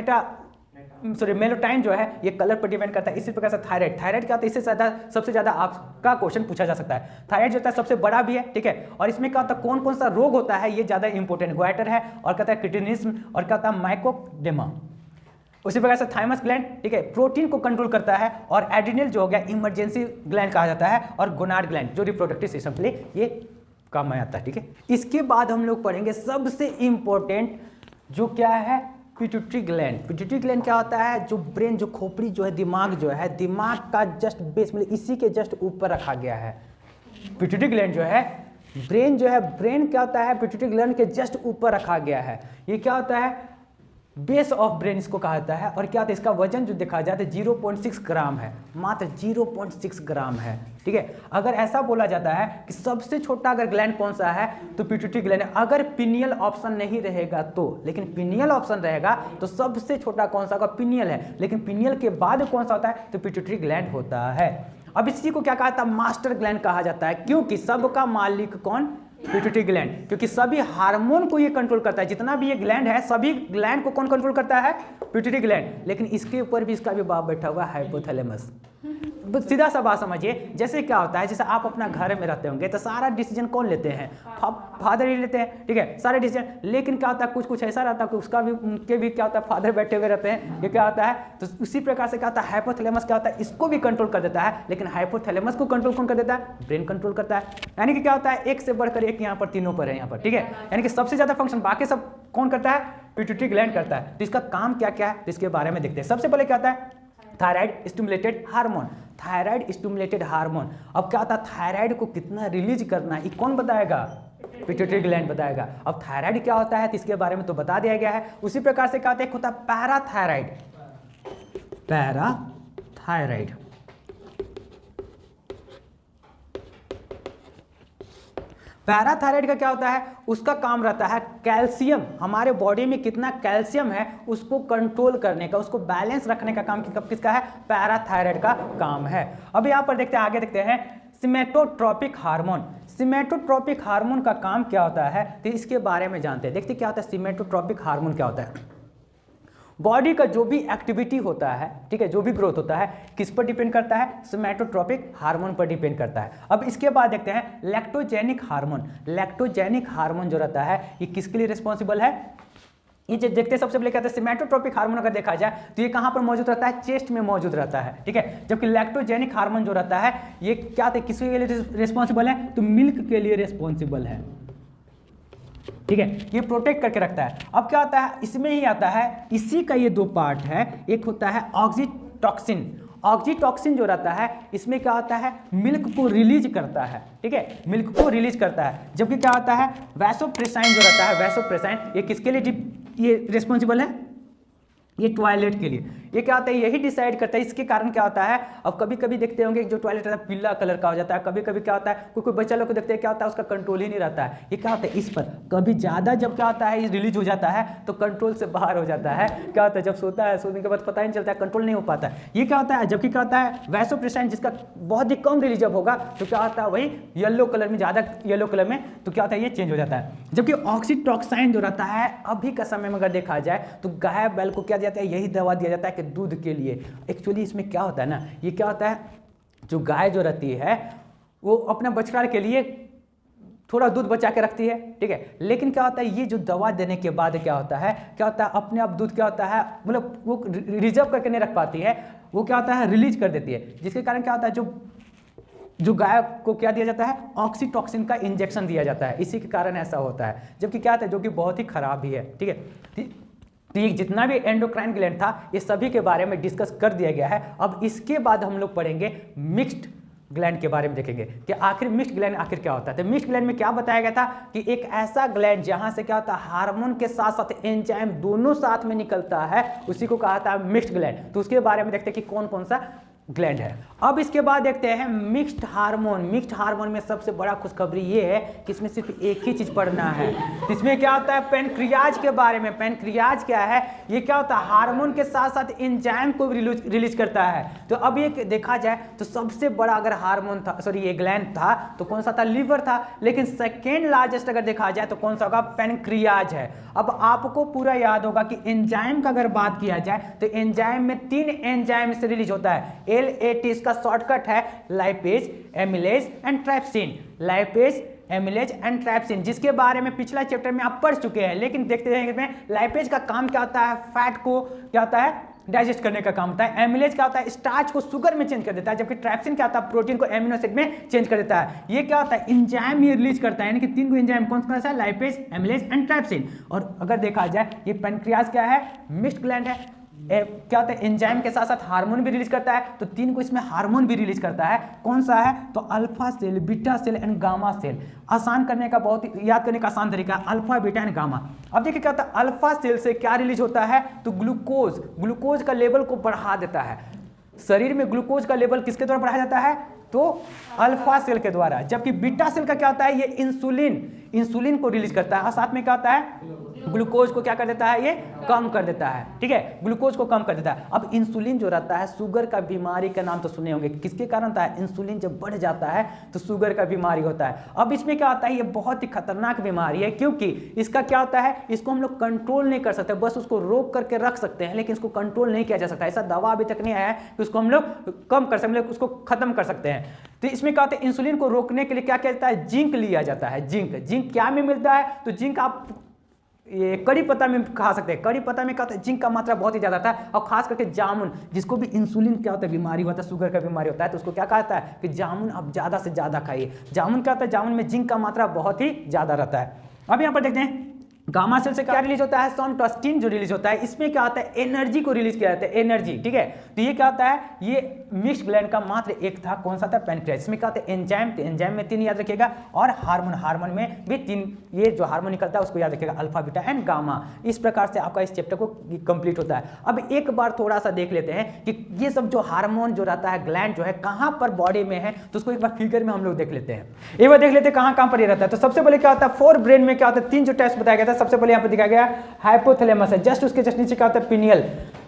मेलोटाइन जो है ये कलर पर डिपेंड करता है। इसी प्रकार से थायराइड क्या होता है, इससे ज़्यादा सबसे ज़्यादा आपका क्वेश्चन पूछा जा सकता है। थायराइड जो होता है सबसे बड़ा भी है। ठीक है, और इसमें क्या होता है, कौन कौन सा रोग होता है ये ज़्यादा इंपॉर्टेंट, ग्वाइटर है, और कहता है क्रिटिनिज्म, और क्या होता है माइकोडेमा। उसी प्रकार से थाइमस ग्लैंड, ठीक है, प्रोटीन को कंट्रोल करता है। और एड्रिनल जो हो गया इमरजेंसी ग्लैंड कहा जाता है। और गोनाड ग्लैंड जो रिप्रोडक्टिव सिस्टम के लिए ये काम में आता है। ठीक है, इसके बाद हम लोग पढ़ेंगे सबसे इंपॉर्टेंट जो क्या है, पिट्यूटरी ग्लैंड। पिट्यूटरी ग्लैंड क्या होता है, जो ब्रेन, जो खोपड़ी जो है, दिमाग जो है, दिमाग का जस्ट बेस मतलब इसी के जस्ट ऊपर रखा गया है। पिट्यूटरी ग्लैंड जो है, ब्रेन जो है, ब्रेन क्या होता है, पिट्यूटरी ग्लैंड के जस्ट ऊपर रखा गया है। ये क्या होता है, बेस ऑफ ब्रेन इसको कहा जाता है। और क्या होता है, इसका वजन जो देखा जाता है 0.6 ग्राम है, मात्र 0.6 ग्राम है। ठीक है, अगर ऐसा बोला जाता है कि सबसे छोटा अगर ग्लैंड कौन सा है तो पिट्यूटरी ग्लैंड है। अगर पिनियल ऑप्शन नहीं रहेगा तो, लेकिन पिनियल ऑप्शन रहेगा तो सबसे छोटा कौन सा होगा, पिनियल है। लेकिन पिनियल के बाद कौन सा होता है तो पिट्यूटरी ग्लैंड होता है। अब इसी को क्या कहा जाता है, मास्टर ग्लैंड कहा जाता है, क्योंकि सबका मालिक कौन, पिट्यूटरी ग्लैंड, क्योंकि सभी हार्मोन को ये कंट्रोल करता है। जितना भी ये ग्लैंड है, सभी ग्लैंड को कौन कंट्रोल करता है, पिट्यूटरी ग्लैंड। लेकिन इसके ऊपर भी इसका भी बाप बैठा हुआ है, हाइपोथैलेमस। सीधा सा बात समझिए, जैसे क्या होता है, जैसे आप अपना घर में रहते होंगे तो सारा डिसीजन कौन लेते हैं, फादर ही लेते हैं। ठीक है, सारे डिसीजन। लेकिन क्या होता है, कुछ कुछ ऐसा रहता है कि उसका भी, उनके भी क्या होता है, फादर बैठे हुए रहते हैं। ये क्या होता है, तो उसी प्रकार से क्या होता है, हाइपोथैलेमस क्या होता है, इसको भी कंट्रोल कर देता है। लेकिन हाइपोथैलेमस को कंट्रोल कौन कर देता है, ब्रेन कंट्रोल करता है। यानी कि क्या होता है, एक से बढ़कर एक यहाँ पर तीनों पर है यहाँ पर। ठीक है, यानी कि सबसे ज्यादा फंक्शन बाकी सब कौन करता है, पिट्यूटरी ग्लैंड करता है। तो इसका काम क्या क्या है, तो इसके बारे में देखते हैं। सबसे पहले क्या होता है, thyroid stimulated hormone. Thyroid stimulated hormone, अब क्या होता है, थायराइड को कितना रिलीज करना है, ये कौन बताएगा, पिट्यूटरी ग्लैंड बताएगा। अब थायराइड क्या होता है तो इसके बारे में तो बता दिया गया है। उसी प्रकार से क्या होता है, एक होता है पैराथायराइड। पैराथायराइड, पैराथायराइड का क्या होता है, उसका काम रहता है कैल्शियम, हमारे बॉडी में कितना कैल्शियम है उसको कंट्रोल करने का, उसको बैलेंस रखने का काम किसका है, पैराथायराइड का काम है। अब यहाँ पर देखते हैं, आगे देखते हैं सिमेटोट्रोपिक हार्मोन। सिमेटोट्रोपिक हार्मोन का काम क्या होता है तो इसके बारे में जानते हैं। देखते क्या होता है, सिमेटोट्रोपिक हार्मोन क्या होता है। बॉडी का जो भी एक्टिविटी होता है, ठीक है, जो भी ग्रोथ होता है, किस पर डिपेंड करता है, सोमैटोट्रोपिक हार्मोन पर डिपेंड करता है। अब इसके बाद देखते हैं लैक्टोजेनिक हार्मोन। लैक्टोजेनिक हार्मोन जो रहता है ये किसके लिए रिस्पॉन्सिबल है, ये जो देखते हैं सबसे पहले कहते हैं सिमेटोट्रोपिक हार्मोन अगर देखा जाए तो ये कहाँ पर मौजूद रहता है, चेस्ट में मौजूद रहता है। ठीक है, जबकि लैक्टोजेनिक हार्मोन जो रहता है ये क्या किसके लिए रिस्पॉन्सिबल है, तो मिल्क के लिए रिस्पॉन्सिबल है। ठीक है, ये प्रोटेक्ट करके रखता है। अब क्या होता है, इसमें ही आता है, इसी का ये दो पार्ट है, एक होता है ऑक्सीटॉक्सिन। ऑक्सीटॉक्सिन जो रहता है इसमें क्या होता है, मिल्क को रिलीज करता है। ठीक है, मिल्क को रिलीज करता है। जबकि क्या होता है, वैसोप्रेसाइन जो रहता है, वैसोप्रेसाइन ये किसके लिए ये रिस्पॉन्सिबल है, ये टॉयलेट के लिए। ये क्या होता है, यही डिसाइड करता है। इसके कारण क्या होता है, अब कभी कभी देखते होंगे जो टॉयलेट रहता है पीला कलर का हो जाता है, कभी कभी क्या होता है, कोई कोई बच्चा लोग को देखते हैं क्या होता है, उसका कंट्रोल ही नहीं रहता है। ये क्या होता है, इस पर कभी ज़्यादा जब क्या होता है ये रिलीज हो जाता है तो कंट्रोल से बाहर हो जाता है। क्या होता है, जब सोता है, सोने के बाद पता ही नहीं चलता है, कंट्रोल नहीं हो पाता है। ये क्या होता है, जबकि क्या होता है, वैसोप्रेसाइन जिसका बहुत ही कम रिलीज जब होगा तो क्या होता है, वही येलो कलर में, ज़्यादा येलो कलर में, तो क्या होता है, ये चेंज हो जाता है। जबकि ऑक्सीटॉक्साइन जो रहता है अभी का समय में अगर देखा जाए तो गाय बैल को क्या दिया जाता है, यही दवा दिया जाता है कि दूध के लिए। एक्चुअली इसमें क्या होता है ना, ये क्या होता है, जो गाय जो रहती है वो अपना बछड़ा के लिए थोड़ा दूध बचा के रखती है। ठीक है, लेकिन क्या होता है, ये जो दवा देने के बाद क्या होता है, अपने आप दूध क्या होता है, मतलब वो रिजर्व करके नहीं रख पाती है, वो क्या होता है, रिलीज कर देती है। जिसके कारण क्या होता है, जो गाय को क्या दिया जाता है, ऑक्सीटॉक्सिन का इंजेक्शन दिया जाता है। इसी के कारण ऐसा होता है। जबकि क्या होता है, जो कि बहुत ही खराब भी है। ठीक है, तो ये जितना भी एंडोक्राइन ग्लैंड था ये सभी के बारे में डिस्कस कर दिया गया है। अब इसके बाद हम लोग पढ़ेंगे मिक्स्ड ग्लैंड के बारे में, देखेंगे कि आखिर मिक्स्ड ग्लैंड आखिर क्या होता है। तो मिक्स्ड ग्लैंड में क्या बताया गया था कि एक ऐसा ग्लैंड जहां से क्या होता है, हार्मोन के साथ साथ एंजाइम दोनों साथ में निकलता है, उसी को कहा था मिक्स्ड ग्लैंड। तो उसके बारे में देखते हैं कि कौन कौन सा ग्लैंड है। अब इसके बाद देखते हैं मिक्स्ड हार्मोन। मिक्स्ड हार्मोन में सबसे बड़ा खुशखबरी ये है कि इसमें सिर्फ एक ही चीज पढ़ना है। इसमें क्या होता है, पैनक्रियाज के बारे में। पैनक्रियाज क्या है, ये क्या होता है, हार्मोन के साथ साथ एंजाइम को रिलीज करता है। तो अब ये देखा जाए तो सबसे बड़ा अगर हार्मोन था, सॉरी ये ग्लैंड था तो कौन सा था, लीवर था। लेकिन सेकेंड लार्जेस्ट अगर देखा जाए तो कौन सा होगा, पैनक्रियाज है। अब आपको पूरा याद होगा कि एंजाइम का अगर बात किया जाए तो एंजाइम में 3 एंजाइम से रिलीज होता है। LAT इसका शॉर्टकट है lipase, amylase and trypsin. Lipase, amylase and trypsin, जिसके बारे में पिछला चैप्टर में आप पढ़ चुके हैं। लेकिन देखते हैं इसमें लाइपेज का काम क्या होता है, फैट को क्या होता है, डाइजेस्ट करने का काम होता है। एमिलेज क्या होता है, स्टार्च को शुगर में चेंज कर देता है, जबकि ट्राइप्सिन क्या होता है, प्रोटीन को एमिनो एसिड में चेंज कर देता है। ये क्या होता है, एंजाइम ये रिलीज करता है, यानी कि 3 एंजाइम कौन सा है, लाइपेज, एमिलेज एंड ट्राइप्सिन। और अगर देखा जाए ये पैनक्रियाज क्या है, मिक्स्ड ग्लैंड है। क्या होता है, एंजाइम के साथ साथ हार्मोन भी रिलीज करता है, तो 3 को इसमें हार्मोन भी रिलीज करता है। कौन सा है, तो alpha cell, beta cell and gamma cell. आसान करने का, बहुत ही याद करने का आसान तरीका है, अल्फा, बीटा एंड गामा। अब देखिए क्या होता है, अल्फा सेल से क्या रिलीज होता है, तो ग्लूकोज का लेवल को बढ़ा देता है। शरीर में ग्लूकोज का लेवल किसके द्वारा बढ़ाया जाता है, तो अल्फा सेल के द्वारा। जबकि बीटा सेल का क्या होता है, ये इंसुलिन को रिलीज करता है, और साथ में क्या होता है, ग्लूकोज को क्या कर देता है, ये कम कर देता है। ठीक है, ग्लूकोज को कम कर देता है। अब इंसुलिन जो रहता है, शुगर का बीमारी का नाम तो सुने होंगे, किसके कारण होता है, इंसुलिन जब बढ़ जाता है तो शुगर का बीमारी होता है। अब इसमें क्या होता है, ये बहुत ही खतरनाक बीमारी है, क्योंकि इसका क्या होता है, इसको हम लोग कंट्रोल नहीं कर सकते, बस उसको रोक करके रख सकते हैं, लेकिन इसको कंट्रोल नहीं किया जा सकता। ऐसा दवा अभी तक नहीं आया है कि उसको हम लोग कम कर सकते, उसको खत्म कर सकते हैं। तो इसमें क्या होता है, इंसुलिन को रोकने के लिए क्या किया जाता है, जिंक लिया जाता है। जिंक क्या में मिलता है, तो जिंक आप ये कड़ी पत्ता में खा सकते हैं। कड़ी पत्ता में क्या होता है, जिंक का मात्रा बहुत ही ज्यादा होता है, और खास करके जामुन, जिसको भी इंसुलिन क्या होता है, बीमारी होता है, शुगर का बीमारी होता है, तो उसको क्या कहता है कि जामुन आप ज्यादा से ज्यादा खाइए। जामुन क्या होता है, जामुन में जिंक का मात्रा बहुत ही ज्यादा रहता है। अब यहाँ पर देखते हैं गामा सेल से क्या रिलीज होता है, सोमटोस्टिन जो रिलीज होता है, इसमें क्या होता है, एनर्जी को रिलीज किया जाता है, एनर्जी। ठीक है, तो ये क्या होता है, ये मिक्स्ड ग्लैंड का मात्र एक था, कौन सा था, पैनक्रियाज। इसमें क्या होता है, एंजाइम, तो एंजाइम में 3 याद रखिएगा, और हार्मोन में भी 3, ये जो हार्मोन निकलता है उसको याद रखिएगा, अल्फा, बीटा एंड गामा। इस प्रकार से आपका इस चैप्टर को कंप्लीट होता है। अब एक बार थोड़ा सा देख लेते हैं कि ये सब जो हार्मोन जो रहता है, ग्लैंड जो है, कहां पर बॉडी में है, तो उसको एक बार फिगर में हम लोग देख लेते हैं। एक बार देख लेते हैं कहां पर ये रहता है। तो सबसे पहले क्या होता है, फोर ब्रेन में क्या होता है, 3 जो टेस्ट बताया गया था, सबसे पहले यहाँ पर दिखाया गया हाइपोथैलेमस है, जस्ट उसके जस्ट नीचे क्या होता है, पिनियल,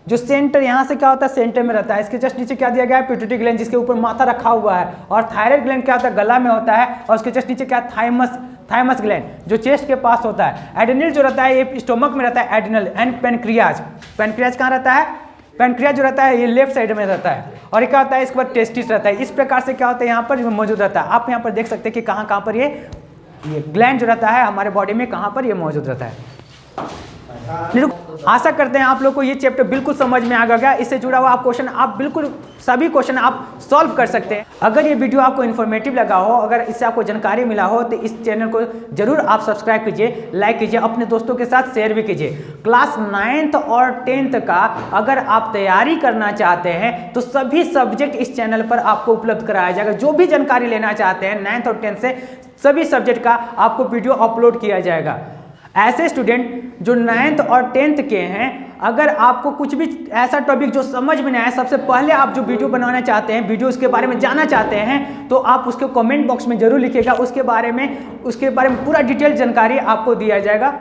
जो सेंटर यहां से क्या होता है, सेंटर में रहता है। इसके जस्ट नीचे क्या दिया गया है, पिट्यूटरी ग्लैंड, जिसके ऊपर माथा रखा हुआ है। और थायराइड ग्लैंड क्या होता है, गला में होता है, और उसके जस्ट नीचे क्या, थाइमस ग्लैंड जो चेस्ट के पास होता है। एड्रिनल जो रहता है ये स्टोमक में रहता है, एड्रिनल एंड पैनक्रियाज कहाँ रहता है, पैनक्रियाज जो रहता है ये लेफ्ट साइड में रहता है। और ये क्या होता है, इसके बाद टेस्टिस रहता है। इस प्रकार से क्या होता है, यहाँ पर मौजूद रहता है। आप यहाँ पर देख सकते हैं कि कहाँ पर ये ग्लैंड जो रहता है हमारे बॉडी में, कहाँ पर ये मौजूद रहता है। आशा करते हैं आप लोग को ये चैप्टर बिल्कुल समझ में आ गया। इससे जुड़ा हुआ आप क्वेश्चन, आप बिल्कुल सभी क्वेश्चन आप सॉल्व कर सकते हैं। अगर ये वीडियो आपको इन्फॉर्मेटिव लगा हो, अगर इससे आपको जानकारी मिला हो, तो इस चैनल को जरूर आप सब्सक्राइब कीजिए, लाइक कीजिए, अपने दोस्तों के साथ शेयर भी कीजिए। क्लास 9th और 10th का अगर आप तैयारी करना चाहते हैं तो सभी सब्जेक्ट इस चैनल पर आपको उपलब्ध कराया जाएगा। जो भी जानकारी लेना चाहते हैं 9th और 10th से, सभी सब्जेक्ट का आपको वीडियो अपलोड किया जाएगा। ऐसे स्टूडेंट जो 9th और 10th के हैं, अगर आपको कुछ भी ऐसा टॉपिक जो समझ में नहीं आया, सबसे पहले आप जो वीडियो बनाना चाहते हैं, वीडियो उसके बारे में जानना चाहते हैं, तो आप उसके कमेंट बॉक्स में जरूर लिखिएगा। उसके बारे में पूरा डिटेल जानकारी आपको दिया जाएगा।